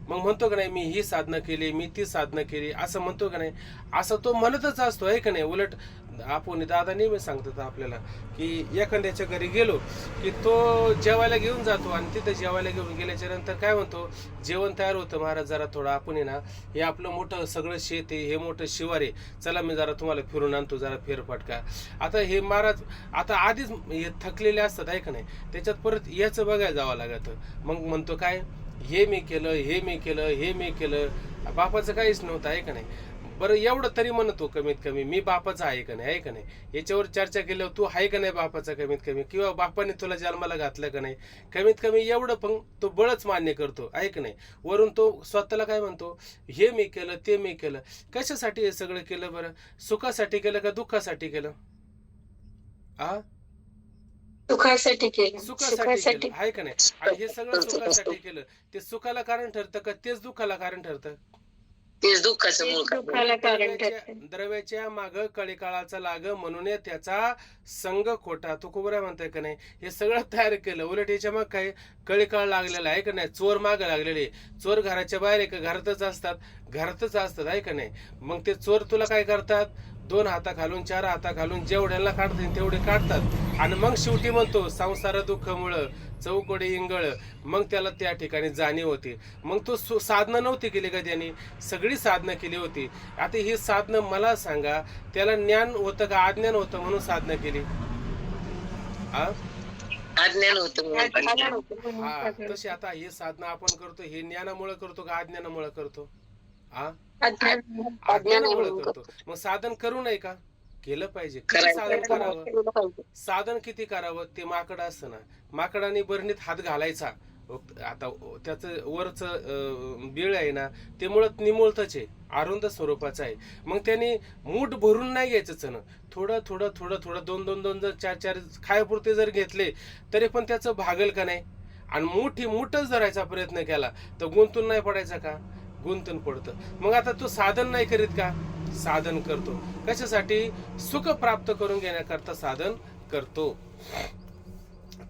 मग म्हणतो का नाही मी ही साधना केली, मी ती साधना केली, असं म्हणतो का नाही. असं तो म्हणतच असतो, आहे का नाही. उलट आपण दादा नेहमी सांगतात आपल्याला की एखाद्याच्या घरी गेलो की तो जेवायला घेऊन जातो, आणि तिथं जेवायला घेऊन गेल्याच्या नंतर काय म्हणतो, जेवण तयार होतं महाराज, जरा थोडं आपण ना हे आपलं मोठं सगळं शेत आहे, हे मोठं शिवार आहे, चला मी जरा तुम्हाला फिरून आणतो, जरा फेरफटका. आता हे महाराज आता आधीच हे थकलेले असतात, आहे का नाही. त्याच्यात परत याचं बघायला जावं लागतं. मग म्हणतो काय, हे मी केलं, हे मी केलं, हे मी केलं. बापाचं काहीच नव्हतं, आहे का नाही. बरं एवढं तरी म्हणतो कमीत कमी मी बापाचा आहे का नाही, आहे का नाही. याच्यावर चर्चा केल्यावर तू आहे का नाही बापाचा कमीत कमी, किंवा बापाने तुला जन्माला घातलं का नाही, कमीत कमी एवढं पण तो बळच मान्य करतो, आहे का नाही. वरून तो स्वतःला काय म्हणतो, हे मी केलं, ते मी केलं. कशासाठी हे सगळं केलं बरं, सुखासाठी केलं का दुःखासाठी केलं. सुखासाठी केलं, सुखासाठी केलं, आहे का नाही. आणि हे सगळं सुखासाठी केलं, ते सुखाला कारण ठरतं का तेच दुःखाला कारण ठरतं. तेच दुःखाचं मूळ कारण. द्रव्याच्या माग कळीकाळाचा लाग म्हणून त्याचा संग खोटा, तुकोबरा म्हणताय का नाही. हे सगळं तयार केलं, उलट याच्या मग काय कळीकाळ लागलेला आहे का नाही. चोर माग लागलेले, चोर घराच्या बाहेर आहे का घरातच असतात, घरातच असतात, आहे का नाही. मग ते चोर तुला काय करतात, 2 हाता घालून 4 हाता घालून जेवढ्याला काढतात तेवढे काढतात, आणि मग शेवटी म्हणतो संसार दुःख मुळ चौकडे इंगळ. मग त्याला त्या ठिकाणी जाणीव होती. मग तो साधना नव्हती केली का त्यांनी, सगळी साधना केली होती. आता ही साधना मला सांगा, त्याला ज्ञान होतं का अज्ञान होतं म्हणून साधना केली. अज्ञान होतं. हा, तशी आता ही साधना आपण करतो, हे ज्ञानामुळे करतो का अज्ञानामुळे करतो. अज्ञानामुळे करतो. मग साधन करू नये का, केलं पाहिजे. किती साधन करावं, साधन किती करावं. ते माकड असतं ना, माकडाने बरणीत हात घालायचा, आता त्याचं वरच बीळ आहे ना ते मुळात निमुळतच आहे, अरुंद स्वरूपाचं आहे. मग त्याने मूठ भरून नाही घ्यायचं चण, थोडं थोडं थोडं थोडं 2-2 जर 4-4 खायापुरते जर घेतले तरी पण त्याचं भागल का नाही. आणि मूठच धरायचा प्रयत्न केला तर गुंतून नाही पडायचा का, गुंतून पडतं. मग आता तो साधन नाही करीत का, साधन करतो. कशासाठी, सुख प्राप्त करून घेण्याकरता साधन करतो.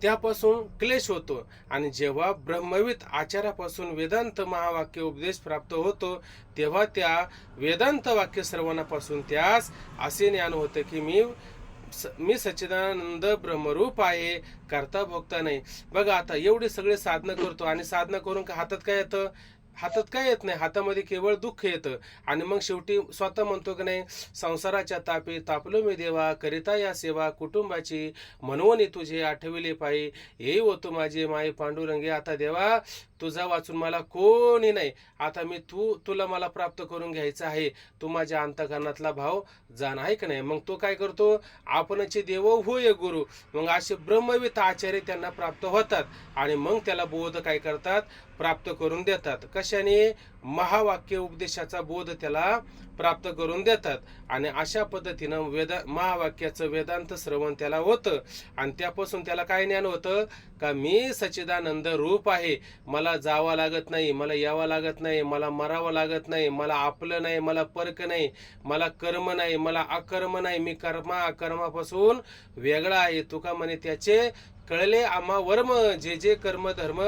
त्यापासून क्लेश होतो. आणि जेव्हा ब्रह्मविद आचार्यापासून वेदांत महावाक्य उपदेश प्राप्त होतो, तेव्हा त्या वेदांत वाक्य श्रवणापासून त्यास असे ज्ञान होतं की मी सच्चिदानंद ब्रह्मरूप आहे, करता भोगता नाही. बघा आता एवढी सगळे साधना करतो, आणि साधना करून हातात काय येतं, हातात काय येत नाही, हातामध्ये केवळ दुःख येतं. आणि मग शेवटी स्वतः म्हणतो की नाही, संसाराच्या तापे तापलो मी देवा, करिता या सेवा कुटुंबाची, म्हणून तुझे आठविले पायी, येई होतो माझे माये पांडुरंगे. आता देवा तुझा वाचून मला कोणी नाही, आता मी तुला मला प्राप्त करून घ्यायचं आहे, तू माझ्या अंतःकरणातला भाव जाण, आहे का नाही. मग तो काय करतो, आपणचे देव होय गुरु. मग असे ब्रह्मविद आचार्य त्यांना प्राप्त होतात, आणि मग त्याला बोध काय करतात, प्राप्त करून देतात. कशाने, महावाक्य उपदेशाचा बोध त्याला प्राप्त करून देतात. आणि अशा पद्धतीनं महावाक्याचं वेदांत श्रवण त्याला होतं. आणि त्यापासून त्याला काय ज्ञान होतं का मी सच्चिदानंद रूप आहे, मला जावं लागत नाही, मला यावं लागत नाही, मला मरावं लागत नाही, मला आपलं नाही, मला परक नाही, मला कर्म नाही, मला अकर्म नाही, मी अकर्मापासून वेगळा आहे. तुका म्हणे त्याचे कळले आम्हा वर्म, जे जे कर्म धर्म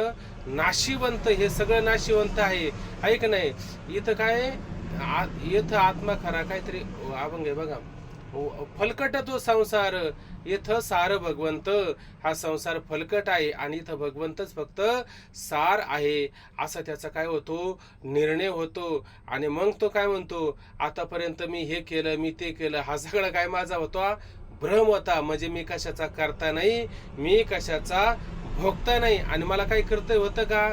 नाशिवंत, हे सगळं नाशिवंत आहे, ऐक नाही. इथं काय येथ आत्मा खरा काहीतरी अभंग आहे बघा. फलकट तो संसार इथं सार भगवंत. हा संसार फलकट आहे आणि इथं भगवंतच फक्त सार आहे असा त्याचा काय होतो, निर्णय होतो. आणि मग तो काय म्हणतो, आतापर्यंत मी हे केलं, मी ते केलं, हा सगळा काय माझा होता, भ्रम होता. म्हणजे मी कशाचा करता नाही, मी कशाचा भोगता नाही. आणि मला काही कर्तव्य होतं का?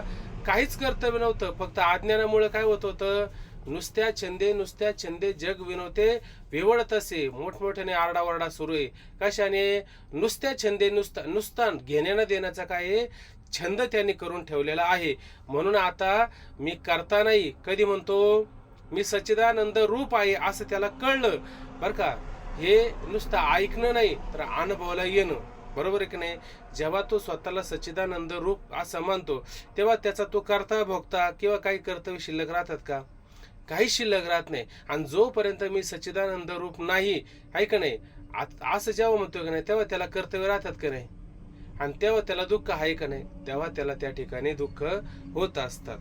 काहीच कर्तव्य नव्हतं. फक्त अज्ञानामुळे काय होत होतं, नुसत्या छंदे जग विनवते विवळत असे. मोठमोठ्याने आरडाओरडा सुरू आहे. कशाने? नुसत्या छंदे, नुसता घेण्यानं देण्याचा काय आहे, छंद त्यांनी करून ठेवलेला आहे. म्हणून आता मी करता नाही. कधी म्हणतो, मी सच्चिदानंद रूप आहे असं त्याला कळलं बर का. हे नुसतं ऐकणं नाही तर अनुभवाला येणं. बरोबर आहे की नाही? जेव्हा तो स्वतःला सच्चिदानंद रूप असं मानतो तेव्हा त्याचा तो करता भोगता किंवा काही कर्तव्य शिल्लक राहतात का? काही शिल्लक राहत नाही. आणि जोपर्यंत मी सच्चिदानंद रूप नाही, आहे का नाही, असं जेव्हा म्हणतो का नाही, तेव्हा त्याला कर्तव्य राहतात का नाही, आणि तेव्हा त्याला दुःख आहे का नाही, तेव्हा त्याला त्या ठिकाणी दुःख होत असतात.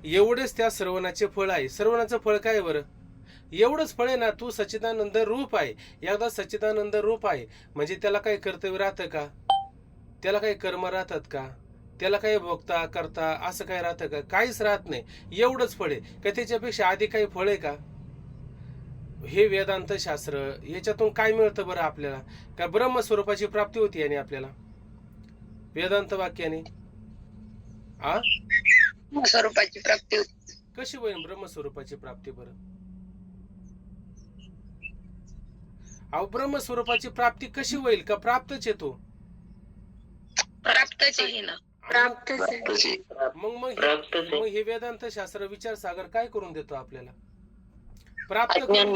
एवढेच त्या श्रवणाचे फळ आहे. श्रवणाचं फळ काय बरं? एवढंच फळ आहे ना, तू सच्चिदानंद रूप आहे. एकदा सच्चिदानंद रूप आहे म्हणजे त्याला काही कर्तव्य राहतं का? त्याला काही कर्म राहतात का? त्याला काही भोगता करता असं काही राहतं का? काहीच राहत नाही. एवढंच फळ आहे का? त्याच्यापेक्षा आधी काही फळ आहे का? हे वेदांत शास्त्र, याच्यातून काय मिळतं बरं आपल्याला? का ब्रह्मस्वरूपाची प्राप्ती होती आणि आपल्याला वेदांत वाक्याने स्वरूपाची प्राप्ती होती. कशी होईल ब्रह्मस्वरूपाची प्राप्ती बरं? अहो, ब्रह्मस्वरूपाची प्राप्ती कशी होईल? का प्राप्तच येतो? प्राप्तच आहे ना. मग हे वेदांत शास्त्र विचार सागर काय करून देतो आपल्याला? प्राप्त ज्ञान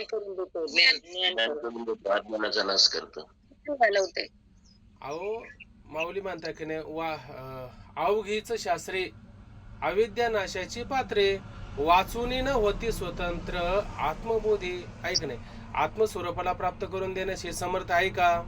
करून देतो. आत्मनाचा नाश करतो. अहो, माऊली म्हणता की नाही, अवघीच शास्त्रे अविद्या नाशाची पात्रे, वाचूनी न होती स्वतंत्र आत्मबोधी. ऐक नाही, आत्मस्वरूपाला प्राप्त करून देण्याशी समर्थ आहे का?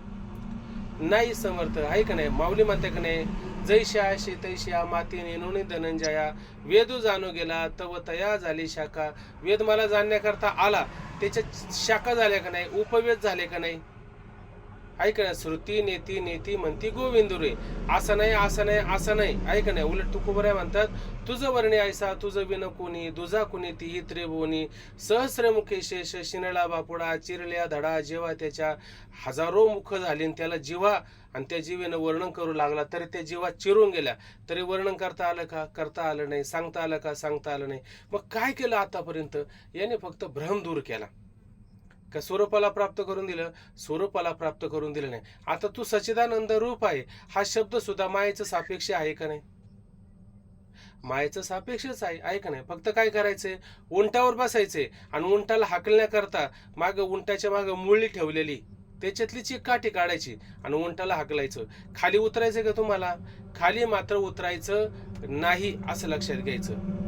नाही समर्थ. आहे का नाही? माऊली म्हणते का नाही, जैशा तैशा माती नेनुनी धनंजया, वेदू जाणू गेला तव तया झाली शाखा. वेद मला जाणण्याकरता आला, त्याच्या शाखा झाल्या का नाही, उपवेद झाले का नाही? ऐक ना, श्रुती नेती नेती म्हणती गोविंद रे. असं नाही, असं नाही, असं नाही. ऐक नाही, उलट तुकोबऱ्या म्हणतात, तुझं वर्णी ऐसा तुझं विन कोणी, दुजा कुणी ती त्रिभुवनी, सहस्रमुखे शेष शिनळा बापुडा, चिरल्या धडा. जेव्हा त्याच्या हजारो मुख झाली आणि त्याला जीवा आणि त्या जीवेनं वर्णन करू लागला तरी त्या जीवा चिरून गेल्या, तरी वर्णन करता आलं का? करता आलं नाही. सांगता आलं का? सांगता आलं नाही. मग काय केलं आतापर्यंत? याने फक्त भ्रम दूर केला. का स्वरूपाला प्राप्त करून दिलं? स्वरूपाला प्राप्त करून दिलं नाही. आता तू सच्चिदानंद रूप आहे हा शब्द सुद्धा मायेचं सापेक्ष आहे का नाही? मायेचं सापेक्षच आहे. आहे का नाही? फक्त काय करायचंय, उंटावर बसायचंय आणि उंटाला हाकलण्याकरता उंटाच्या मागं मुळी ठेवलेली, त्याच्यातली चिक काठी काढायची आणि उंटाला हाकलायचं. खाली उतरायचं का तुम्हाला? खाली मात्र उतरायचं नाही, असं लक्षात घ्यायचं.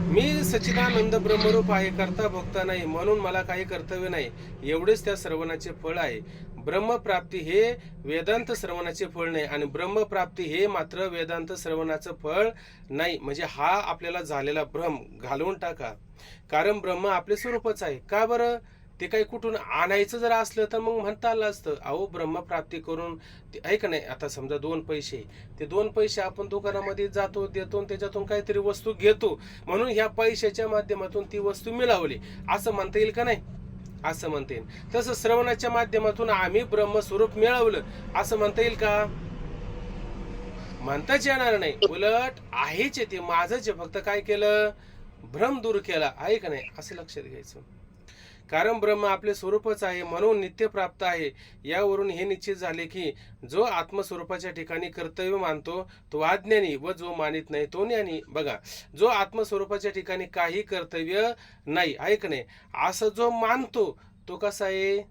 मी सच्चिदानंद ब्रह्मरूप आहे, करता भोगता नाही, म्हणून मला काही कर्तव्य नाही. एवढेच त्या श्रवणाचे फळ आहे. ब्रह्मप्राप्ती हे वेदांत श्रवणाचे फळ नाही आणि ब्रह्मप्राप्ती हे मात्र वेदांत श्रवणाचं फळ नाही. म्हणजे हा आपल्याला झालेला भ्रम घालवून टाका. कारण ब्रह्म आपले स्वरूपच आहे. का बरं? ते काही कुठून आणायचं जर असलं तर मग म्हणता आलं असतं, अहो ब्रह्मप्राप्ती करून आहे का नाही. आता समजा 2 पैसे, ते 2 पैसे आपण दुकानामध्ये जातो, देतो, त्याच्यातून काहीतरी वस्तू घेतो, म्हणून ह्या पैशाच्या माध्यमातून ती वस्तू मिळवली असं म्हणता येईल का नाही? असं म्हणता येईल. तसं श्रवणाच्या माध्यमातून आम्ही ब्रह्मस्वरूप मिळवलं असं म्हणता येईल का? म्हणताच येणार नाही. उलट आहेच, ते माझंच आहे, फक्त काय केलं, भ्रम दूर केला. आहे का नाही? असं लक्षात घ्यायचं. कारण ब्रह्म आपले स्वरूपच आहे, म्हणून नित्य प्राप्त आहे. यावरून हे निश्चित झाले की जो आत्मस्वरूपाच्या ठिकाणी कर्तव्य मानतो तो अज्ञानी व जो मानित नाही तो ज्ञानी. बघा, जो आत्मस्वरूपाच्या ठिकाणी काही कर्तव्य नाही, ऐक नाही, असं जो मानतो तो कसा आहे?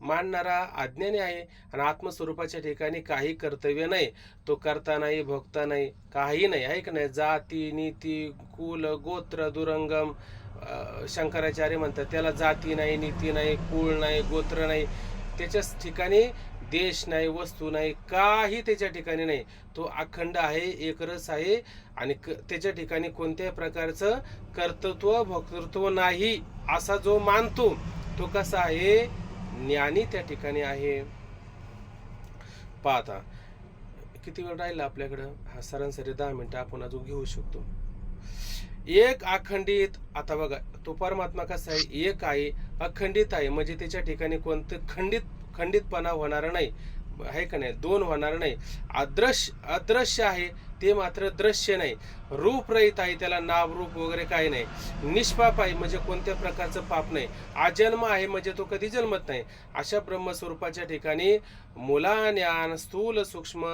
मानणारा अज्ञानी आहे. आणि आत्मस्वरूपाच्या ठिकाणी काही कर्तव्य नाही, तो करता नाही, भोगता नाही, काही नाही. ऐक नाही, जाती नीती कुल गोत्र दुरंगम. शंकराचार्य म्हणतात त्याला जाती नाही, नीती नाही, कुळ नाही, गोत्र नाही. त्याच्याच ठिकाणी देश नाही, वस्तू नाही, काही त्याच्या ठिकाणी नाही. तो अखंड आहे, एकरस आहे आणि त्याच्या ठिकाणी कोणत्याही प्रकारचं कर्तृत्व भोक्तृत्व नाही असा जो मानतो तो कसा आहे? ज्ञानी त्या ठिकाणी आहे. पाहता किती वेळ राहिला आपल्याकडं? हा सरासरी 10 मिनिटं आपण अजून घेऊ शकतो. एक अखंडित, आता बघा तो परमात्मा कसा आहे? एक आहे, अखंडित आहे, म्हणजे त्याच्या ठिकाणी कोणतं खंडितपणा होणार नाही, आहे का नाही? दोन होणार नाही. अदृश्य आहे, ते मात्र दृश्य नाही. रूपरहित आहे, त्याला नाव रूप वगैरे काही नाही. निष्पाप आहे, म्हणजे कोणत्या प्रकारचं पाप नाही. अजन्म आहे, म्हणजे तो कधी जन्मत नाही. अशा ब्रह्मस्वरूपाच्या ठिकाणी मूला ज्ञान, स्थूल सूक्ष्म,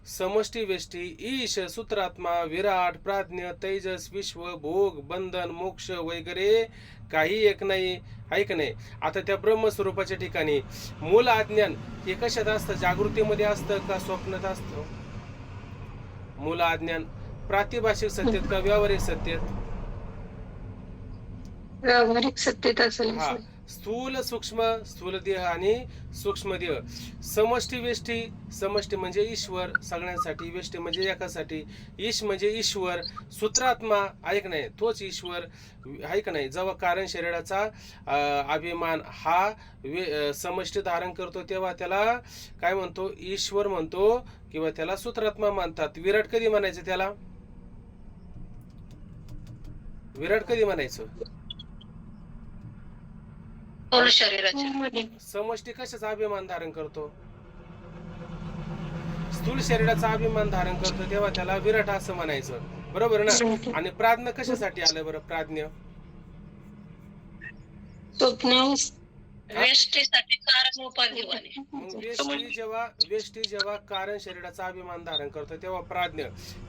समष्टी वेष्टी, ईश, सूत्रात्मा, विराट, प्राज्ञ, तेजस, विश्व, भोग, बंधन, मोक्ष वगैरे काही एक नाही, आहे का नाही? आता त्या ब्रह्मस्वरूपाच्या ठिकाणी मूल अज्ञान हे कशात असतं? जागृतीमध्ये असतं का स्वप्नात असतं? मूल अज्ञान प्रातिभाषिक सत्तेत का व्यावहारिक सत्तेत? व्यावहारिक सत्तेत असेल. हा. स्थूल सूक्ष्म, स्थूल देह आणि सूक्ष्म देह. समष्टी वेष्टी, समष्टी म्हणजे ईश्वर सगळ्यांसाठी, वेष्टी म्हणजे एकासाठी. ईश म्हणजे ईश्वर, सूत्रात्मा ऐक नाही, तोच ईश्वर आहे का नाही? जेव्हा कारण शरीराचा अभिमान हा समष्टी धारण करतो तेव्हा त्याला काय म्हणतो? ईश्वर म्हणतो किंवा त्याला सूत्रात्मा मानतात. विराट कधी म्हणायचं त्याला? विराट कधी म्हणायचं? समष्टी कशाचा अभिमान धारण करतो? स्थूल शरीराचा अभिमान धारण करतो तेव्हा त्याला विराट असं म्हणायचं, बरोबर ना? आणि प्राज्ञ कशासाठी आलं बरं? प्राज्ञ वेष्टी जेव्हा कारण शरीराचा अभिमान धारण करतो तेव्हा प्राज्ञ.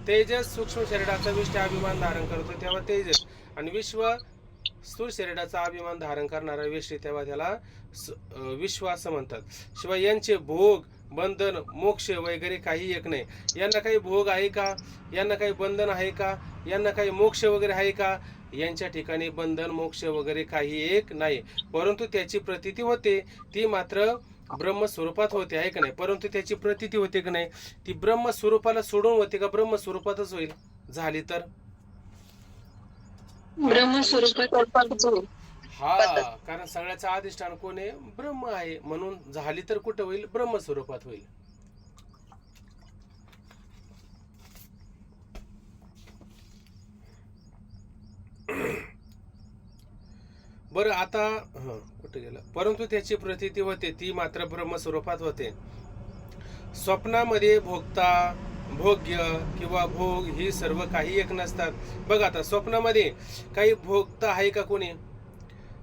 तेजस सूक्ष्म शरीराचा विष्टी अभिमान धारण करतो तेव्हा तेजस. आणि विश्व स्थूल शरीराचा अभिमान धारण करणारा वेष्टी तेव्हा त्याला विश्व असं म्हणतात. शिवाय यांचे भोग, बंधन, मोक्ष वगैरे काही एक नाही. यांना काही भोग आहे का? यांना काही बंधन आहे का? यांना काही मोक्ष वगैरे आहे का? यांच्या ठिकाणी बंधन मोक्ष वगैरे काही एक नाही. परंतु त्याची प्रतीती होते, ती मात्र ब्रह्मस्वरूपात होते, आहे का नाही? परंतु त्याची प्रतीती होते का नाही? ती ब्रह्मस्वरूपाला सोडून होते का ब्रह्मस्वरूपातच होईल? झाली तर ब्रह्मस्वरूपात होईल. हा, कारण सगळ्याचं अधिष्ठान कोण आहे? ब्रह्म आहे. म्हणून झाली तर कुठं होईल? ब्रह्मस्वरूपात होईल. बरं, आता कुठे गेलं? परंतु त्याची प्रतीती होते, ती मात्र ब्रह्मस्वरूपात होते. स्वप्नामध्ये भोगता, भोग्य किंवा भोग ही सर्व काही एक नसतात. बघा आता स्वप्नामध्ये काही भोगता आहे का कोणी?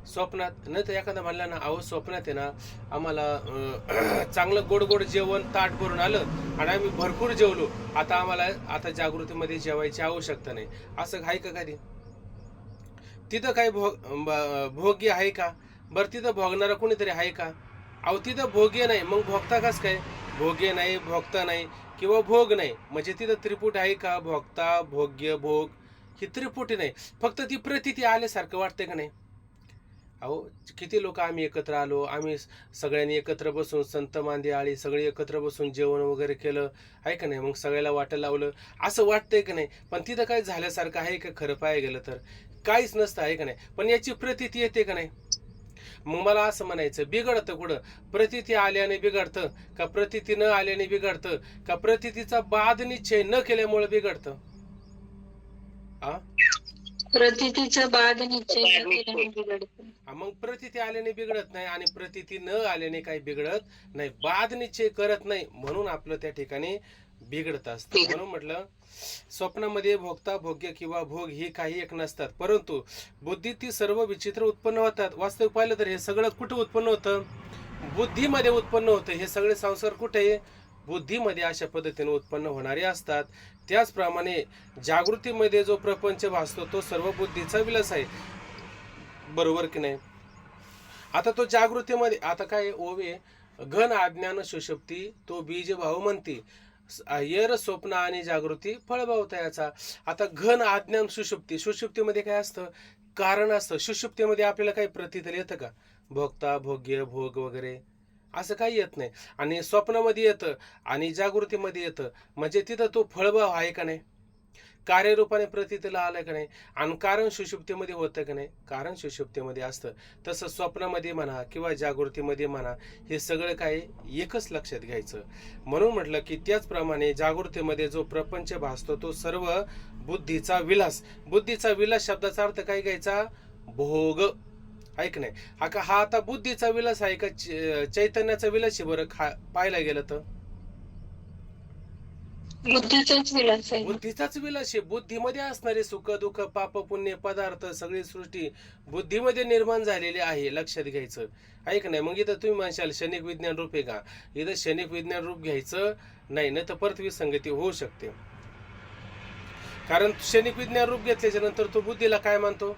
स्वप्नात नाही तर एखादा म्हणला ना, अहो स्वप्नात आहे ना आम्हाला चांगलं गोड गोड जेवण ताट भरून आलं आणि आम्ही भरपूर जेवलो, आता आम्हाला आता जागृतीमध्ये जेवायची आवश्यकता नाही, असं आहे का कधी? तिथं काही भोग्य आहे का? बरं, तिथं भोगणारा कोणीतरी आहे का? अहो तिथं भोग्य नाही, मग भोगता कस काय? भोग्य नाही, भोगता नाही किंवा भोग नाही, म्हणजे तिथं त्रिपुट आहे का? भोगता, भोग्य, भोग ही त्रिपुटी नाही. फक्त ती प्रतीती आल्यासारखं वाटतंय का नाही? अहो किती लोक आम्ही एकत्र आलो, आम्ही सगळ्यांनी एकत्र बसून संत मांदी आळी सगळे एकत्र बसून जेवण वगैरे केलं, आहे का नाही? मग सगळ्याला वाटायला लावलं, असं वाटतंय का नाही? पण तिथं काय झाल्यासारखं आहे का? खरं पाहायला गेलं तर काहीच नसतं, आहे का नाही? पण याची प्रतीती येते का नाही? मग मला असं म्हणायचं, बिघडतं कुठं? प्रतीती आल्याने बिघडतं का प्रतीती न आल्याने बिघडतं का प्रतीतीचा बाद निश्चय न केल्यामुळे बिघडतं? प्रतीतीचा बाद निश्चय बिघडतं. मग प्रतीती आल्याने बिघडत नाही आणि प्रतीती न आल्याने काही बिघडत नाही. बाद निश्चय करत नाही म्हणून आपलं त्या ठिकाणी बिघडत असतं. म्हणून म्हटलं स्वप्नामध्ये भोगता, भोग्य किंवा भोग ही काही एक नसतात, परंतु बुद्धीत ती सर्व विचित्र उत्पन्न होतात. वास्तविक पाहिलं तर हे सगळं कुठं उत्पन्न होतं? बुद्धीमध्ये उत्पन्न होतं. हे सगळे संस्कार कुठे? बुद्धीमध्ये अशा पद्धतीने उत्पन्न होणारे असतात. त्याचप्रमाणे जागृतीमध्ये जो प्रपंच भासतो तो सर्व बुद्धीचा विलास आहे, बरोबर की नाही? आता तो जागृतीमध्ये आता काय ओवे घन अज्ञान सुषुप्ती तो बीज भाव म्हणती, यर स्वप्न आणि जागृती फळभाव तयाचा. आता घन अज्ञान सुषुप्ती, सुषुप्तीमध्ये काय असतं? कारण असतं. सुषुप्तीमध्ये आपल्याला काही प्रतीत येतं का? भोगता, भोग्य, भोग वगैरे असं काही येत नाही. आणि स्वप्नामध्ये येतं आणि जागृतीमध्ये येतं, म्हणजे तिथं तो फळभाव आहे का नाही, कार्यरूपाने प्रतीतीला आलं का नाही, आणि कारण सुषुप्तीमध्ये होतं का नाही, कारण सुषुप्तीमध्ये असतं. तसं स्वप्नामध्ये म्हणा किंवा जागृतीमध्ये म्हणा, हे सगळं काय एकच लक्षात घ्यायचं. म्हणून म्हटलं की त्याचप्रमाणे जागृतीमध्ये जो प्रपंच भासतो तो सर्व बुद्धीचा विलास. बुद्धीचा विलास शब्दाचा अर्थ काय घ्यायचा, भोग. ऐक नाही हा आता बुद्धीचा विलास आहे का चैतन्याचा विलास आहे बरं पाहायला गेलं तर? बुद्धीचाच विलास आहे. बुद्धीचाच विलास आहे. बुद्धीमध्ये असणारे सुख दुःख पाप पुण्य पदार्थ सगळी सृष्टी बुद्धीमध्ये निर्माण झालेली आहे, लक्षात घ्यायचं. ऐक नाही, मग इथं तुम्ही म्हणशाल क्षणिक विज्ञान रूप आहे का? इथं क्षणिक विज्ञान रूप घ्यायचं नाही ना, तर परत विसंगती होऊ शकते. कारण क्षणिक विज्ञान रूप घेतल्याच्या नंतर तो बुद्धीला काय मानतो?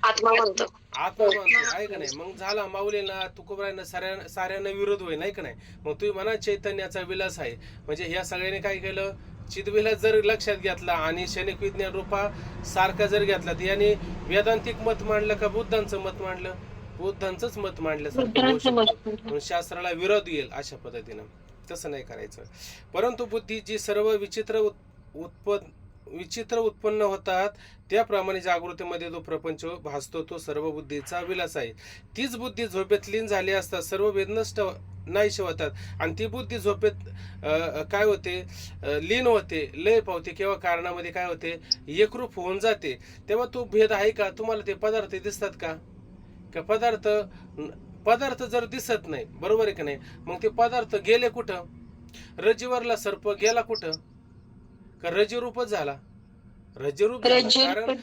आत्मा म्हणतो. आत्मा मानतो आहे का नाही? मग झाला माऊलींना तुकोबरायांना साऱ्यांना विरोध होईल नाही का नाही? मग तुम्ही म्हणा चैतन्याचा विलास आहे, म्हणजे ह्या सगळ्यांनी काय केलं, चिदविलास जर लक्षात घेतला आणि क्षणिक विज्ञान रूपा सारखा जर घेतला, तर याने वेदांतिक मत मांडलं का बुद्धांचं मत मांडलं? बुद्धांचंच मत मांडल्यासारखं होऊ शकतं. म्हणून शास्त्राला विरोध येईल अशा पद्धतीनं. तसं नाही करायचं. परंतु बुद्धी जी सर्व विचित्र उत्पन्न होतात, त्याप्रमाणे जागृतीमध्ये जो प्रपंच भासतो तो सर्व बुद्धीचा विलास आहे. तीच बुद्धी झोपेत लीन झाली असता सर्व वेद नष्ट नाहीसे होतात. आणि ती बुद्धी झोपेत काय होते, लीन होते, लय पावते, किंवा कारणामध्ये काय होते, एकरूप होऊन जाते. तेव्हा तो भेद आहे का? तुम्हाला ते पदार्थ दिसतात का? पदार्थ जर दिसत नाही, बरोबर आहे की नाही, मग ते पदार्थ गेले कुठं? रज्जूवरला सर्प गेला कुठं? का रज्जूरूपच झाला? रज्जूरूप झाला. कारण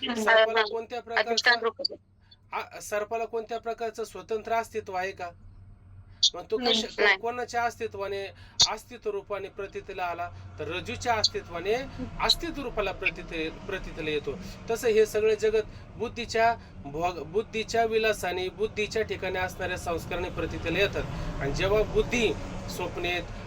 सर्पाला कोणत्या प्रकारचं स्वतंत्र अस्तित्व आहे का? मग तो कोणाच्या अस्तित्व रूपाने प्रतीतीला आला, तर रज्जूच्या अस्तित्वाने अस्तित्व रूपाला प्रतीतीला येतो. तसं हे सगळे जगत बुद्धीच्या विलासाने बुद्धीच्या ठिकाणी असणाऱ्या संस्काराने प्रतीतीला येतात. आणि जेव्हा बुद्धी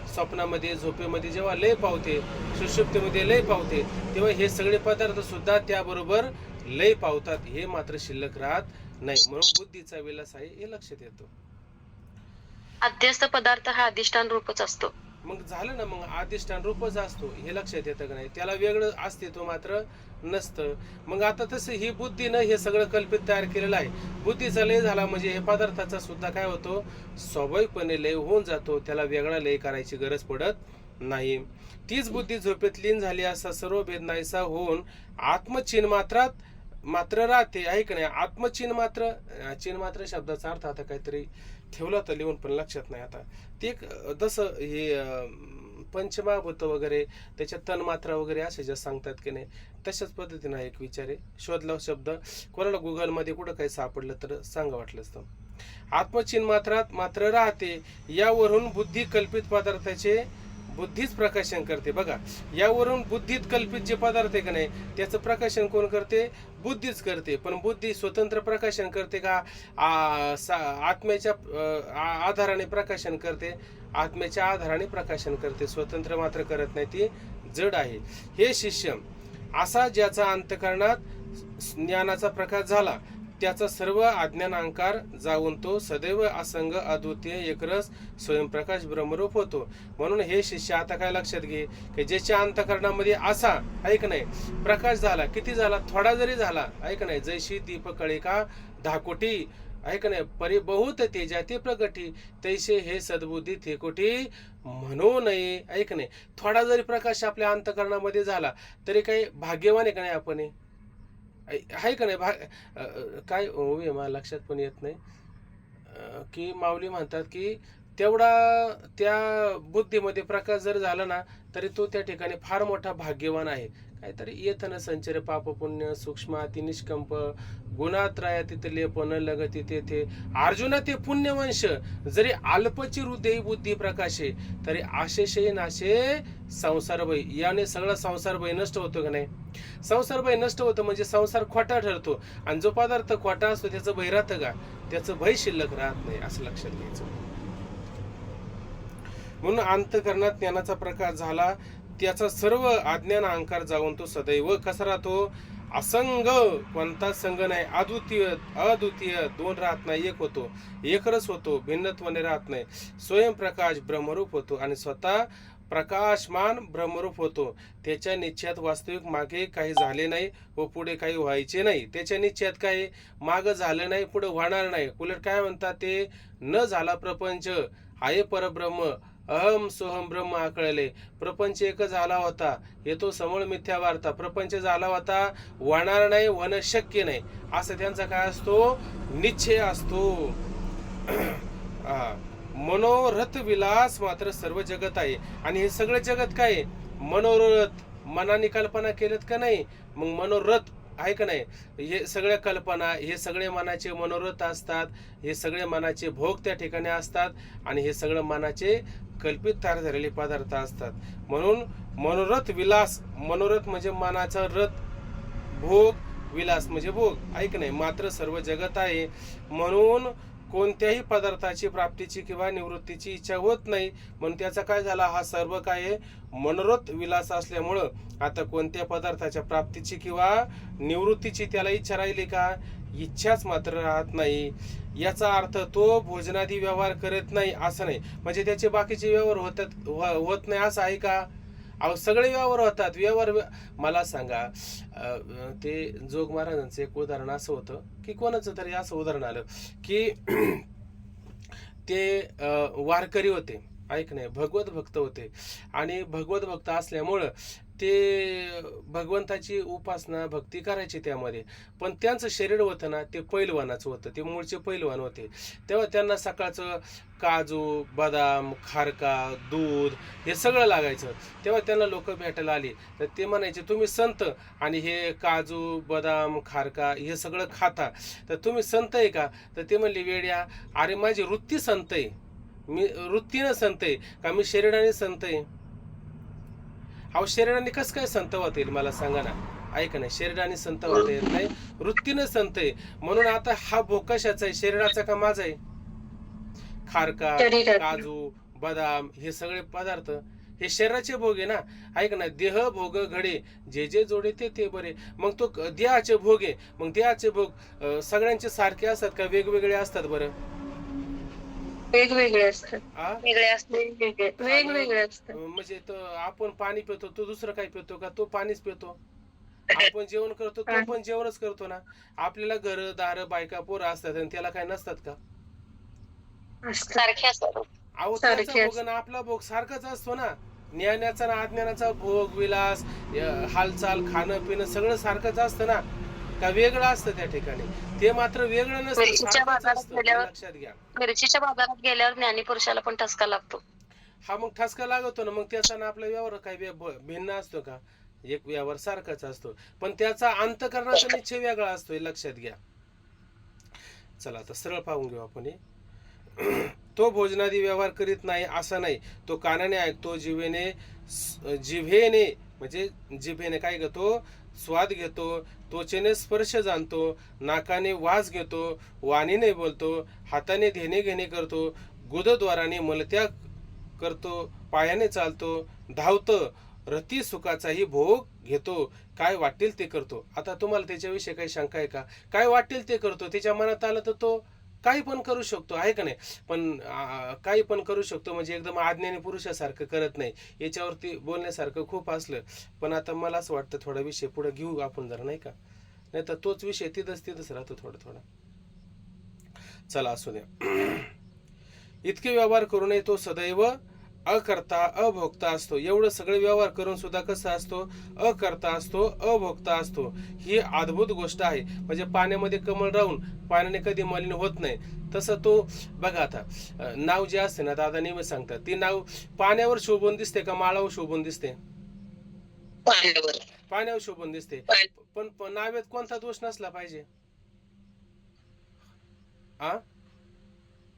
स्वप्नामध्ये झोपेमध्ये जेव्हा लय पावते, सुषुप्तीमध्ये लय पावते, तेव्हा हे सगळे पदार्थ सुद्धा त्याबरोबर लय पावतात. हे मात्र शिल्लक राहत नाही. म्हणून बुद्धीचा विलास आहे हे लक्षात येतो. अध्यस्त पदार्थ हा अधिष्ठान रूपच असतो. मग झालं ना, मग अधिष्ठान रूपच असतो हे लक्षात येतं का नाही? त्याला वेगळं अस्तित्व मात्र नसतं. मग आता तसं ही बुद्धीनं हे सगळं कल्पित तयार केलेलं आहे. बुद्धीचा लय झाला म्हणजे हे पदार्थाचा सुद्धा काय होतो, स्वाभाविकपणे लय होऊन जातो. त्याला वेगळा लय करायची गरज पडत नाही. तीच बुद्धी झोपेत लीन झाली असा सर्व भेद नाहीसा होऊन आत्मचिन्ह मात्र राहते, आहे का नाही? आत्मचिन्ह मात्र शब्दाचा अर्थ आता काहीतरी ठेवला तर लिहून, पण लक्षात नाही आता. ते जसं हे पंचमहाभूत वगैरे त्याच्यात तन्मात्रा वगैरे असे जे सांगतात की नाही, तशाच पद्धतीने एक विचार आहे. शोधला शब्द, कोणाला गुगलमध्ये कुठं काही सापडलं तर सांगा वाटलं असतं. आत्मचिन्ह मात्र राहते, यावरून बुद्धी कल्पित पदार्थाचे बुद्धीच प्रकाशन करते. बघा, यावरून बुद्धीत कल्पित जे पदार्थ आहे का नाही, त्याचं प्रकाशन कोण करते? बुद्धीच करते. पण बुद्धी स्वतंत्र प्रकाशन करते का? आत्म्याच्या आधाराने प्रकाशन करते. आत्म्याच्या आधाराने प्रकाशन करते, स्वतंत्र मात्र करत नाही, ती जड आहे. हे शिष्य असा ज्याचा अंतःकरणात ज्ञानाचा प्रकाश झाला, त्याचा सर्व अज्ञान अंकार जाऊन तो सदैव असंग अद्वितीय एकरस स्वयंप्रकाश ब्रह्मरूप होतो. म्हणून हे शिष्य आता काय लक्षात घे, की ज्याच्या अंतःकरणामध्ये असा, ऐक नाही, प्रकाश झाला, किती झाला? थोडा जरी झाला, ऐक नाही, जैशी दीप कळिका 10 कोटी, ऐक नाही, परी बहुत तेजा ते प्रगटी, तैसे हे सद्बुद्धी ते कोटी म्हणू नये. ऐक नाही, थोडा जरी प्रकाश आपल्या अंतःकरणामध्ये झाला तरी काही भाग्यवान आहे का नाही आपण? आहे का नाही? काय मला लक्षात पण येत नाही की माऊली म्हणतात की तेवढा त्या बुद्धीमध्ये प्रकाश जर झाला ना, तरी तो त्या ठिकाणी फार मोठा भाग्यवान आहे. काहीतरी येतं ना, संचर पाप पुण्य सूक्ष्म अति निष्कंप गुणात्रया तिथे लेपन लगती तेथे अर्जुना ते पुण्यवंश जरी अल्पची हृदयी बुद्धी प्रकाशे तरी आशेशे नाशे संसार भय. याने सगळा संसार भय नष्ट होतो का नाही? संसार भय नष्ट होतं म्हणजे संसार खोटा ठरतो. आणि जो पदार्थ खोटा असतो त्याचं भय राहतं का? त्याचं भय शिल्लक राहत नाही, असं लक्षात घ्यायचं. म्हणून अंतःकरणात ज्ञानाचा प्रकाश झाला, त्याचा सर्व अज्ञान अहंकार जाऊन तो सदैव कसा राहतो? असंग कोणता संग नाही, अद्वितीय दोन राहत नाही, एक होतो, एकरस होतो, भिन्नत्वाने राहत नाही, स्वयंप्रकाश ब्रह्मरूप होतो आणि स्वतः प्रकाशमान ब्रह्मरूप होतो. त्याच्या निश्चयात वास्तविक मागे काही झाले नाही व पुढे काही व्हायचे नाही. त्याच्या निश्चयात काही माग झालं नाही, पुढे होणार नाही. उलट काय म्हणतात ते, न झाला प्रपंच आहे परब्रह्म, अहम सोहम ब्रह्म आकळले. प्रपंच एक झाला होता, हे तो समूळ मिथ्या वार्ता. प्रपंच झाला होता, होणार नाही, होणं शक्य नाही, असं त्यांचा काय असतो, निश्चय असतो. मनोरथ विलास मात्र सर्व जगत आहे. आणि हे सगळं जगत काय आहे, मनोरथ. मनाने कल्पना केलेत का नाही, मग मनोरथ आहे का नाही. हे सगळ्या कल्पना, हे सगळे मनाचे मनोरथ असतात, हे सगळे मनाचे भोग त्या ठिकाणी असतात आणि हे सगळं मनाचे कल्पित तयार झालेले पदार्थ असतात. म्हणून मनोरथ विलास, मनोरथ म्हणजे मनाचा रथ, भोग, विलास म्हणजे भोग, ऐक नाही, मात्र सर्व जगत आहे. म्हणून कोणत्याही पदार्थाची प्राप्तीची किंवा निवृत्तीची इच्छा होत नाही. म्हणून त्याचा काय झाला, हा सर्व काय मनोरथ विलास असल्यामुळं आता कोणत्या पदार्थाच्या प्राप्तीची किंवा निवृत्तीची त्याला इच्छा राहिली का, इच्छाच मात्र राहत नाही. याचा अर्थ तो भोजनादी व्यवहार करत नाही असं नाही, म्हणजे त्याचे बाकीचे व्यवहार होत नाही असं आहे का. अहो सगळे व्यवहार होतात. व्यवहार मला सांगा, ते जोग महाराजांचं एक उदाहरण असं होतं की कोणाचं तरी असं उदाहरण आलं की ते वारकरी होते, ऐक नाही, भगवत भक्त होते. आणि भगवत भक्त असल्यामुळं ते भगवंताची उपासना भक्ती करायची त्यामध्ये. पण त्यांचं शरीर होतं ना, ते पैलवानाचं होतं, ते मूळचे पैलवान होते. तेव्हा त्यांना सकाळचं काजू, बदाम, खारका, दूध हे सगळं लागायचं. तेव्हा त्यांना लोक भेटायला आली तर ते म्हणायचे, तुम्ही संत आणि हे काजू, बदाम, खारका हे सगळं खाता, तर तुम्ही संत आहे का. तर ते म्हणले, वेड्या, अरे माझी वृत्ती संत आहे, मी वृत्तीनं संत आहे का, मी शरीराने संत आहे. अहो शरीराने कसं काय संत होता येईल मला सांगा ना. ऐका नाही, शरीराने संत होता येत नाही, वृत्तीनं संत आहे. म्हणून आता हा भोग कशाचा आहे, शरीराचा का माझा आहे. खारका, काजू, बदाम हे सगळे पदार्थ हे शरीराचे भोग आहे ना. ऐक ना, देह भोग घडे जे जे जोडे ते ते बरे. मग तो देहाचे भोग आहे, मग देहाचे भोग सगळ्यांचे सारखे असतात का वेगवेगळे असतात बरं. वेगवेगळे असतात, वेगळे असते, वेगवेगळे असतात. म्हणजे आपण पाणी पितो, तो दुसरं काही पितो का, तो पाणीच पितो. आपण जेवण करतो, तो पण जेवणच करतो ना. आपल्याला घर दार बायका पोरं असतात आणि त्याला काय नसतात का, सारखे असतात. अहो त्याचा भोग ना आपला भोग सारखाच असतो ना. ज्ञानाचा ना अज्ञानाचा भोग, विलास, हालचाल, खाणं पिणं सगळं सारखंच असतं ना, का वेगळं असतं त्या ठिकाणी. ते मात्र वेगळं नसतं, लक्षात घ्या. मिरचीच्या बाजारात गेल्यावर ज्ञानीपुरुषाला पण ठसका लागतो. हा मग ठसका लागतो ना, मग त्याचा ना आपला व्यवहार काही भिन्न असतो का, एक व्यवहार सारखाच असतो, पण त्याचा अंतःकरणाचा निश्चय वेगळा असतो, हे लक्षात घ्या. चला आता सरळ पाहून घेऊ आपण हे. तो भोजनादी व्यवहार करीत नाही असं नाही, तो कानाने ऐकतो, जिभेने म्हणजे जिभेने काय घेतो, स्वाद घेतो, त्वचेने स्पर्श जाणतो, नाकाने वास घेतो, वाणीने बोलतो, हाताने देणे घेणे करतो, गुदद्वाराने मलत्याग करतो, पायाने चालतो, धावतो, रती सुखाचाही भोग घेतो, काय वाटेल ते करतो. आता तुम्हाला त्याच्याविषयी काही शंका आहे का, काय वाटेल ते करतो, त्याच्या मनात आलं तर तो काही पण करू शकतो, आहे का नाही. पण काही पण करू शकतो म्हणजे एकदम अज्ञानी पुरुषासारखं करत नाही. याच्यावरती बोलण्यासारखं खूप असलं, पण आता मला असं वाटतं थोडा विषय पुढे घेऊ आपण जरा, नाही का, नाही तर तोच विषय तिथंच राहतो थोडा. चला असू द्या. इतके व्यवहार करूनही तो सदैव अकर्ता अभोक्ता असतो. एवढं सगळे व्यवहार करून सुद्धा कसा असतो, अकर्ता असतो, अभोक्ता असतो. ही अद्भुत गोष्ट आहे. म्हणजे पाण्यामध्ये कमळ राहून पाण्याने कधी मलिन होत नाही, तसं तो बघा. आता नाव जे असते ना, दादा नेहमी सांगतात, ती नाव पाण्यावर शोभून दिसते का माळावर शोभून दिसते, पाण्यावर शोभून दिसते. पण नावेत कोणता दोष नसला पाहिजे.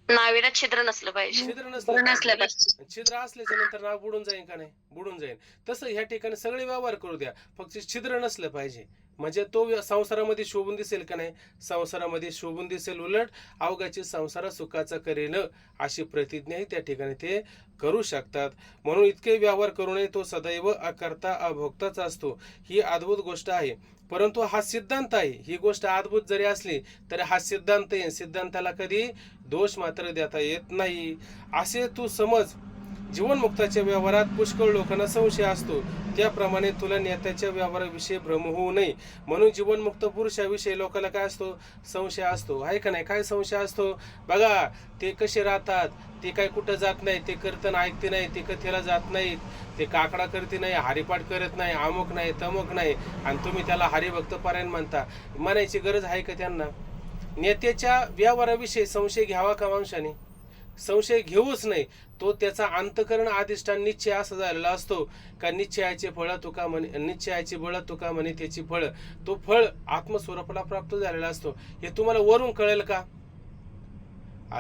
नावेला छिद्र नसलं पाहिजे, छिद्र नसलं पाहिजे. छिद्र असल्याच्या नंतर नाव बुडून जाईल का नाही, बुडून जाईल. तसं ह्या ठिकाणी सगळे व्यवहार करू द्या, फक्त छिद्र नसलं पाहिजे. म्हणजे तो संसारामध्ये शोभून दिसेल का नाही? संसारामध्ये शोभून दिसेल, उलट अवघाची संसार सुखाचा करेन अशी प्रतिज्ञाही त्या ठिकाणी ते करू शकतात. म्हणून इतके व्यवहार करूनही तो सदैव अकर्ता अभोक्ताच असतो. ही अद्भुत गोष्ट आहे. परंतु हा सिद्धांत आहे. ही गोष्ट अद्भुत जरी असली तरी हा सिद्धांत आहे. सिद्धांताला कधी दोष मात्र देता येत नाही. असे तू समज. जीवनमुक्ताच्या व्यवहारात पुष्कळ लोकांना संशय असतो. त्याप्रमाणे तुला नेत्याच्या व्यवहाराविषयी भ्रम होऊ नये. म्हणून जीवनमुक्त पुरुषाविषयी लोकांना काय असतो? संशय असतो. आहे का नाही? काय संशय असतो? बघा, ते कसे राहतात, ते काय कुठं जात नाही, ते कीर्तन ऐकते नाही, ते कथेला जात नाहीत, ते काकडा करते नाही, हरिपाठ करत नाही, अमुक नाही, तमुक नाही, आणि तुम्ही त्याला हरिभक्त पारायण म्हणता. म्हणायची गरज आहे का त्यांना? नेत्याच्या व्यवहाराविषयी संशय घ्यावा का माणसाने? संशय घेऊच नाही. तो त्याचा अंतकरण अधिष्ठान निश्चय असा झालेला असतो का निश्चयाचे फळ तुका म्हणे, निश्चयाची बळ तुका म्हणे त्याची फळ. तो फळ आत्मस्वरूपाला प्राप्त झालेला असतो. हे तुम्हाला वरून कळेल का?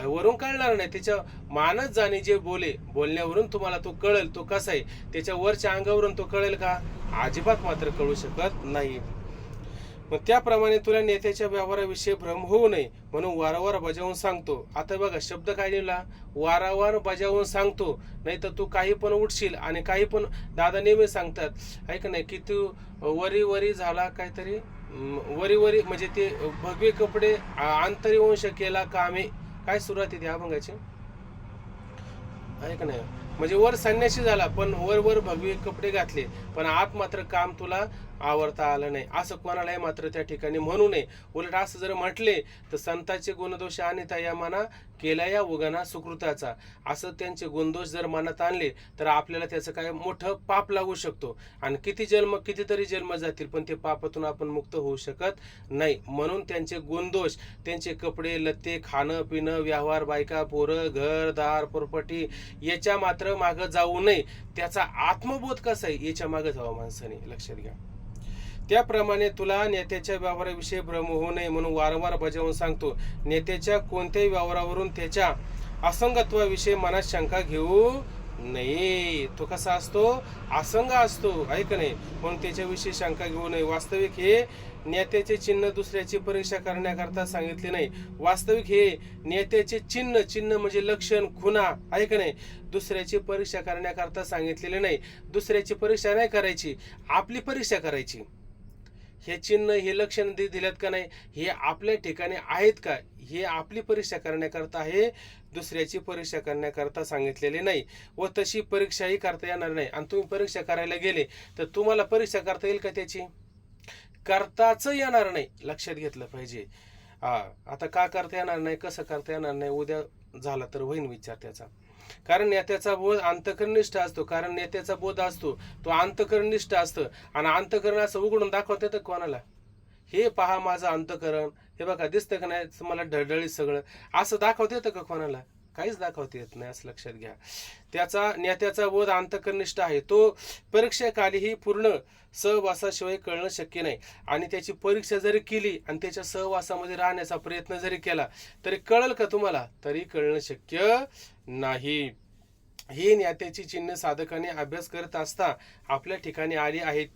वरून कळणार नाही. त्याच्या मानस जाणे जे बोलण्यावरून तुम्हाला तो कळेल तो कसा आहे. त्याच्या वरच्या अंगावरून तो कळेल का? अजिबात मात्र कळू शकत नाही. मग त्याप्रमाणे तुला नेत्याच्या व्यवहाराविषयी भ्रम होऊ नये म्हणून वारंवार बजावून सांगतो. आता बघा शब्द काय लिहिला? वारंवार बजावून सांगतो. नाही तर तू काही पण उठशील आणि काही पण. दादा नेहमी सांगतात ऐक नाही की तू वरी झाला काहीतरी, वरी म्हणजे ते भगवे कपडे आंतरिवंश केला कामे. काय सुरुवात आहे त्या अभंगाची? ऐक नाही, म्हणजे वर संन्यासी झाला पण वर भगवे कपडे घातले पण आत मात्र काम तुला आवडता आलं नाही, असं कोणालाही मात्र त्या ठिकाणी म्हणू नये. उलट असं जर म्हटले तर संतांचे गुणदोष आणता या मना केला या उगाना सुकृताचा. असं त्यांचे गुणदोष जर मनात आणले तर आपल्याला त्याचं काय मोठं पाप लागू शकतो. आणि कितीतरी जन्म जातील पण ते पापातून आपण मुक्त होऊ शकत नाही. म्हणून त्यांचे गुणदोष, त्यांचे कपडे लत्ते, खाणं पिणं, व्यवहार, बायका पोरं, घर दार प्रॉपर्टी याच्या मात्र मागं जाऊ नये. त्याचा आत्मबोध कसा आहे याच्या मागं जावं माणसाने. लक्षात घ्या. त्याप्रमाणे तुला नेत्याच्या व्यवहाराविषयी भ्रम होऊ नये म्हणून वारंवार बजावून सांगतो. नेत्याच्या कोणत्याही व्यवहारावरून त्याच्या असंगत्वाविषयी मनात शंका घेऊ नये. तो कसा असतो? असंग असतो. ऐक नाही, म्हणून त्याच्याविषयी शंका घेऊ नये. वास्तविक हे नेत्याचे चिन्ह दुसऱ्याची परीक्षा करण्याकरता सांगितले नाही. वास्तविक हे नेत्याचे चिन्ह म्हणजे लक्षण, खुणा, ऐक नाही, दुसऱ्याची परीक्षा करण्याकरता सांगितलेले नाही. दुसऱ्याची परीक्षा नाही करायची, आपली परीक्षा करायची. हे चिन्ह हे लक्षण दिल्यात का नाही, हे आपल्या ठिकाणी आहेत का, हे आपली परीक्षा करण्याकरता आहे. दुसऱ्याची परीक्षा करण्याकरता सांगितलेले नाही. व तशी परीक्षाही करता येणार नाही. आणि तुम्ही परीक्षा करायला गेले तर तुम्हाला परीक्षा करता येईल का? त्याची करताच येणार नाही. लक्षात घेतलं पाहिजे. आता का करता येणार नाही, कसं करता येणार नाही, उद्या झाला तर होईन विचार त्याचा. कारण नेत्याचा बोध अंतकरणनिष्ठ असतो. कारण नेत्याचा बोध असतो तो अंतकरणनिष्ठ असतं. आणि अंतकरण असं उघडून दाखवत येतं कोणाला? हे पहा माझं अंतकरण, हे बघा दिसतं का नाही तुम्हाला ढळढळीत सगळं, असं दाखवता येतं का कोणाला? काहीच दाखवता येत नाही. असं लक्षात घ्या. त्याचा नेत्याचा बोध अंतकरणनिष्ठ आहे. तो परीक्षेकालीही पूर्ण सहवासाशिवाय कळणं शक्य नाही. आणि त्याची परीक्षा जरी केली आणि त्याच्या सहवासामध्ये राहण्याचा प्रयत्न जरी केला तरी कळेल का तुम्हाला? तरी कळणं शक्य नाही. ही नेत्याची चिन्ह साधकाने अभ्यास करत असता आपल्या ठिकाणी आली आहेत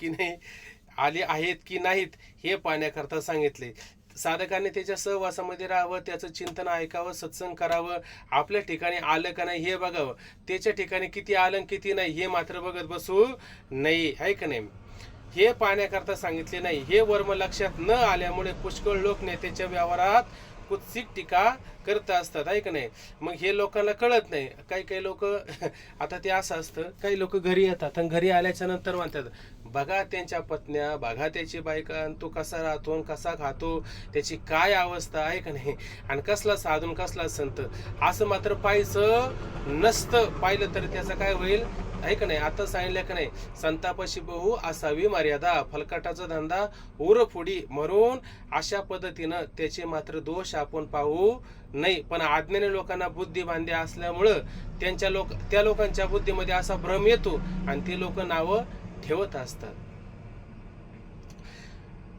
की नाहीत हे पाहण्याकरता सांगितले. साधकाने त्याच्या सहवासामध्ये राहावं, त्याचं चिंतन ऐकावं, सत्संग करावं, आपल्या ठिकाणी आलं का नाही हे बघावं. त्याच्या ठिकाणी किती आलं किती नाही हे मात्र बघत बसू नाही. आहे का नाही? हे पाहण्याकरता सांगितले नाही. हे वर्म लक्षात न आल्यामुळे पुष्कळ लोक नेत्याच्या व्यवहारात कुत्सिक टीका करत असतात. आहे का नाही? मग हे लोकांना कळत नाही. काही लोक आता ते असं असतं, काही लोक घरी येतात आणि घरी आल्याच्या नंतर म्हणतात बघा त्यांच्या पत्न्या, बघा त्याची बायका, तो कसा राहतो, कसा खातो, त्याची काय अवस्था. आहे का नाही? आणि कसला साधून कसला संत, असं मात्र पाहायचं नसतं. पाहिलं तर त्याचं काय होईल? आहे का नाही? आता सांगितलं का नाही, संतापाशी बहु असावी मर्यादा, फलकटाचा धंदा उरफुडी. म्हणून अशा पद्धतीनं त्याचे मात्र दोष आपण पाहू नाही. पण अज्ञानी लोकांना बुद्धी बांध्या असल्यामुळं त्या लोकांच्या बुद्धीमध्ये असा भ्रम येतो आणि ते लोक नावं ठेवत असतात.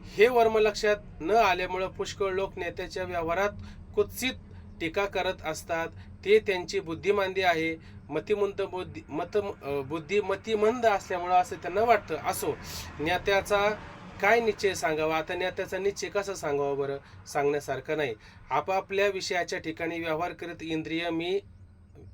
हे वर्म लक्षात न आल्यामुळं पुष्कळ लोक नेत्याच्या व्यवहारात कुत्सित टीका करत असतात. ते त्यांची बुद्धिमांदी आहे. बुद्धी मतिमंद असल्यामुळं असं त्यांना वाटतं. असो, नेत्याचा काय निश्चय सांगावा? आता त्याचा निश्चय कसा सांगावा बरं? सांगण्यासारखं नाही. आपापल्या विषयाच्या ठिकाणी व्यवहार करीत इंद्रिय मी,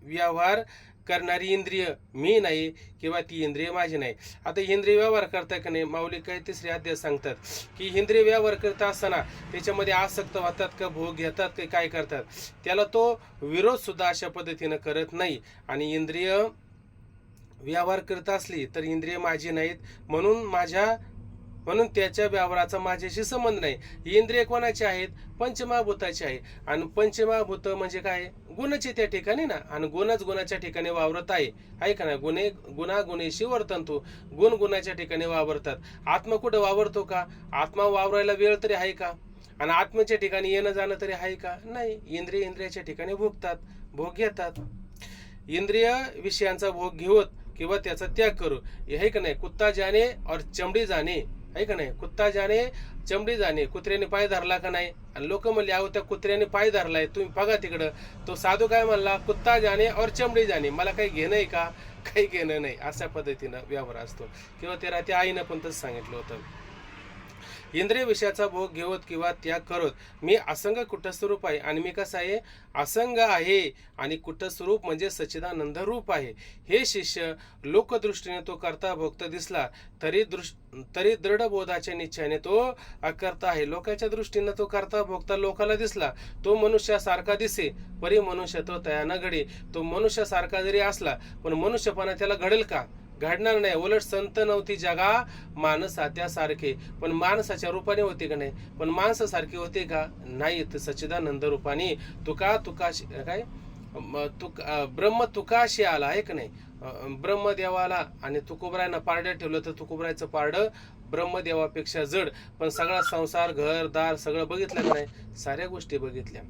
व्यवहार करणारी इंद्रिय मी नाही किंवा ती इंद्रिय माझी नाही. आता इंद्रिय व्यवहार करताय का नाही, माऊली काय 3रे अध्याय सांगतात की इंद्रिय व्यवहार करत असताना त्याच्यामध्ये आसक्त होतात का, भोग घेतात का, काय करतात, त्याला तो विरोध सुद्धा अशा पद्धतीनं करत नाही. आणि इंद्रिय व्यवहार करत असली तर इंद्रिय माझी नाहीत, म्हणून त्याच्या व्यवहाराचा माझ्याशी संबंध नाही. इंद्रिय कोणाचे आहेत? पंचमहाभूताचे आहे. आणि पंचमहाभूत म्हणजे काय? गुणाचे त्या ठिकाणी ना, आणि गुणच गुणाच्या ठिकाणी वावरत आहे का नाही? गुणागुणेशी वर्तनतो, गुण गुणाच्या ठिकाणी वावरतात. आत्मा कुठं वावरतो का? आत्मा वावरायला वेळ तरी आहे का? आणि आत्म्याच्या ठिकाणी येणं जाणं तरी आहे का? नाही. इंद्रियाच्या ठिकाणी भोग घेतात. इंद्रिय विषयांचा भोग घेवत किंवा त्याचा त्याग करू, हे का नाही? कुत्ता जाणे और चमडी जाणे, आहे का नाही? कुत्ता जाणे चमडी जाणे. कुत्र्याने पाय धरला का नाही? आणि लोक म्हणले अहो त्या कुत्र्याने पाय धरलाय, तुम्ही बघा तिकडं. तो साधू काय म्हणला? कुत्ता जाणे और चमडी जाणे. मला काही घेणं आहे का? काही घेणं नाही. अशा पद्धतीनं व्यवहार असतो. किंवा त्या आईनं पण तसं सांगितलं होतं. इंद्रिय विषयाचा भोग घेवत किंवा त्याग करत मी असंग कुटस्वरूप आहे. आणि मी कसं आहे? असंग आहे. आणि कुटस्वरूप म्हणजे सच्चिदानंद रूप आहे. हे शिष्य लोकदृष्टीने तो करता भोगता दिसला तरी दृढ बोधाच्या निश्चयाने तो अकर्ता आहे. लोकांच्या दृष्टीने तो करता भोगता लोकाला दिसला, तो मनुष्यासारखा दिसे, परी मनुष्य तो तया न घडे. तो मनुष्यासारखा जरी असला पण मनुष्यपणा त्याला घडेल का? घडणार नाही. उलट संत नव्हती जगा माणसात्यासारखे, पण माणसाच्या रूपाने होते का नाही? पण माणसासारखे होते का? नाही. तर सच्चिदानंद रूपाने ब्रह्म तुकाशी आला, आहे का नाही? ब्रह्मदेवाला आणि तुकोबरायनं पारड्यात ठेवलं तर तुकोबरायचं पारडं ब्रह्मदेवापेक्षा जड. पण सगळा संसार, घरदार सगळं बघितलं का नाही? साऱ्या गोष्टी बघितल्या.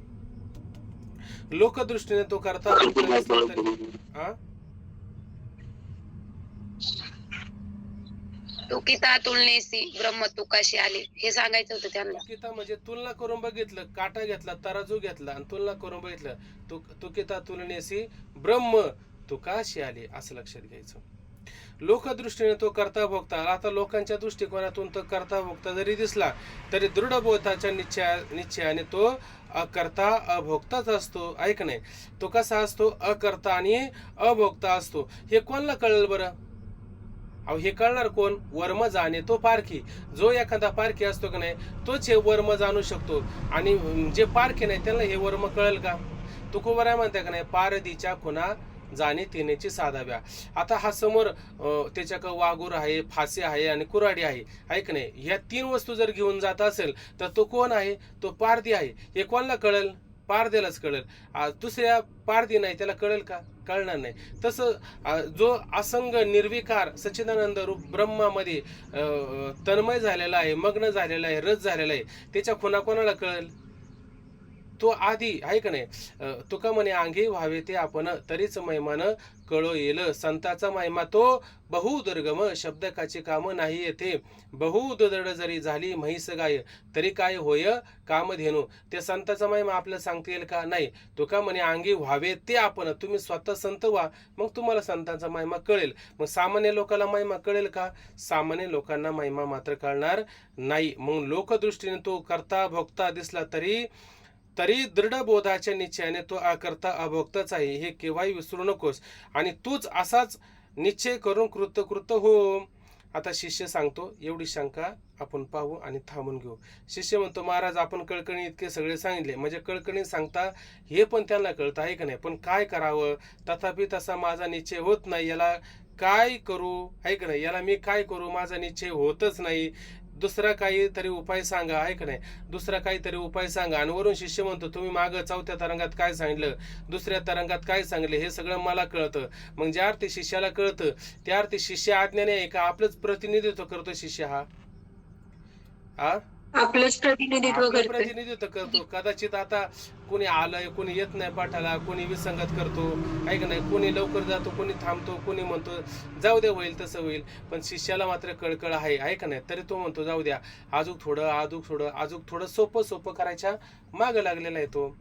लोकदृष्टीने तो करता तुकिता तुलनेसी ब्रह्म तुकाशी आले, हे सांगायचं होतं त्यांना. तुकिता म्हणजे तुलना करून बघितलं, काटा घेतला, तराजू घेतला आणि तुलना करून बघितलं. तुकिता तुलनेसी ब्रह्म तुकाशी आले, असं लक्षात घ्यायचं. लोकदृष्टीने तो करता भोगता. आता लोकांच्या दृष्टिकोनातून तो करता भोगता जरी दिसला तरी दृढ बोधाच्या निश्चयाने तो अकर्ता अभोक्ताच असतो, ऐक नाही? तो कसा असतो? अकर्ता आणि अभोक्ता असतो. हे कोणाला कळलं बरं? अहो हे कळणार कोण? वर्म जाणे तो पारखी. जो एखादा पारखी असतो का नाही तोच हे वर्म जाणू शकतो. आणि जे पारखी नाही त्यांना हे वर्म कळेल का? तुकोबराय म्हणते का नाही? पारदीच्या खुना जाणे तिनेची साधाव्या. आता हा समोर त्याच्याकडे वाघूर आहे, फासे आहे आणि कुऱ्हाडी आहे, ऐक नाही? ह्या 3 वस्तू जर घेऊन जात असेल तर तो कोण आहे? तो पारधी आहे. हे कोणाला कळेल? पारदेलाच कळेल. दुसऱ्या पारधी नाही त्याला कळेल का? कळणार नाही. तसं जो असंग निर्विकार सच्चिदानंद रूप ब्रह्मामध्ये तन्मय झालेला आहे, मग्न झालेला आहे, रस झालेला आहे, त्याच्या खुणा कोणाला कळेल? तो आधी, आहे का नाही? तुका म्हणे अंगी व्हावे ते आपण, तरीच महिमान कळो येल. संताचा महिमा तो बहुदुर्गम, शब्दकाचे काम नाही येथे. बहुदृढ जरी झाली म्हैस गाय, तरी काय होय कामधेनू. त्या संताचा महिमा आपल्याला सांगता येईल का? नाही. तुका म्हणे अंगी व्हावे ते आपण, तुम्ही स्वतः संत व्हा, मग तुम्हाला संतांचा महिमा कळेल. मग सामान्य लोकांना महिमा कळेल का? सामान्य लोकांना महिमा मात्र कळणार नाही. मग लोकदृष्टीने तो करता भोगता दिसला तरी दृढ बोधाच्या निश्चयाने तो अकर्ता अभोक्ताच आहे, हे केव्हाही विसरू नकोस. आणि तूच असाच निश्चय करून कृत हो. आता शिष्य सांगतो, एवढी शंका आपण पाहू आणि थांबून घेऊ. शिष्य म्हणतो, महाराज आपण कळकणी इतके सगळे सांगितले, म्हणजे कळकणी सांगता हे पण त्यांना कळतं, आहे का नाही? पण काय करावं? तथापि तसा माझा निश्चय होत नाही. याला काय करू? आहे का नाही? याला मी काय करू? माझा निश्चय होतच नाही. दुसरा काहीतरी उपाय सांगा, आहे का नाही? दुसरा काहीतरी उपाय सांगा. आणि वरून शिष्य म्हणतो, तुम्ही मागं 4थ्या तरंगात काय सांगितलं, 2ऱ्या तरंगात काय सांगितलं, हे सगळं मला कळतं. मग ज्या अर्थी शिष्याला कळतं त्या अर्थी शिष्य आज्ञाने आहे का आपलंच प्रतिनिधित्व करतो शिष्य? आपलंच प्रतिनिधित्व करतो. कदाचित आता कोणी आलंय, कोणी येत नाही पाठाला, कोणी विसंगत करतो, आहे का नाही? कोणी लवकर जातो, कोणी थांबतो, कोणी म्हणतो जाऊ दे होईल तसं होईल. पण शिष्याला मात्र कळकळ आहे का नाही? तरी तो म्हणतो जाऊ द्या, अजूक थोडं सोपं करायच्या मागं लागलेला आहे तो.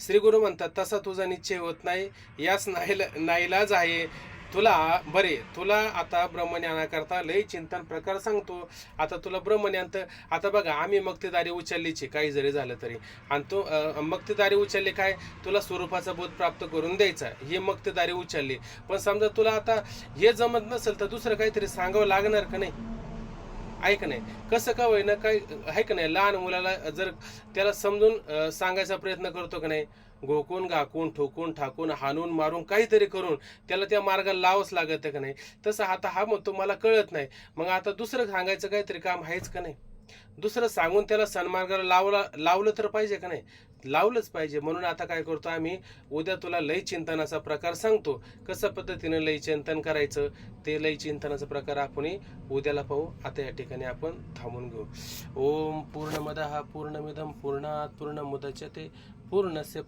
श्री गुरु म्हणतात, तसा तुझा निश्चय होत नाही, यास नाईलाज आहे. तुला आता ब्रह्मज्ञानाकरता लय चिंतन प्रकार सांगतो. आता तुला ब्रह्मज्ञान तर आता बघा, आम्ही मक्तेदारी उचललीची काही जरी झालं तरी, आणि तो मक्तेदारी उचलली काय, तुला स्वरूपाचा बोध प्राप्त करून द्यायचा, ही मक्तेदारी उचलली. पण समजा तुला आता हे जमत नसेल तर दुसरं काहीतरी सांगावं लागणार का नाही? ऐक नाही, कसं का होईना काय आहे का नाही, लहान मुलाला जर त्याला समजून सांगायचा प्रयत्न करतो का नाही, घोकून घाकून ठोकून ठाकून हाणून मारून काहीतरी करून त्याला त्या मार्गाला लावच लागत का नाही? तसं आता हा म्हणतो मला कळत नाही, मग आता दुसरं सांगायचं काहीतरी काम आहेच का नाही? दुसरं सांगून त्याला सन्मार्गाला लावलं तर पाहिजे का नाही? लावलंच पाहिजे. म्हणून आता काय करतो आम्ही, उद्या तुला लय चिंतनाचा प्रकार सांगतो, कसं पद्धतीनं लय चिंतन करायचं, ते लय चिंतनाचा प्रकार आपण उद्याला पाहू. आता या ठिकाणी आपण थांबून घेऊ. ओम पूर्णमदः पूर्णमिदं पूर्णात् पूर्णमुदच्यते पूर्णस्य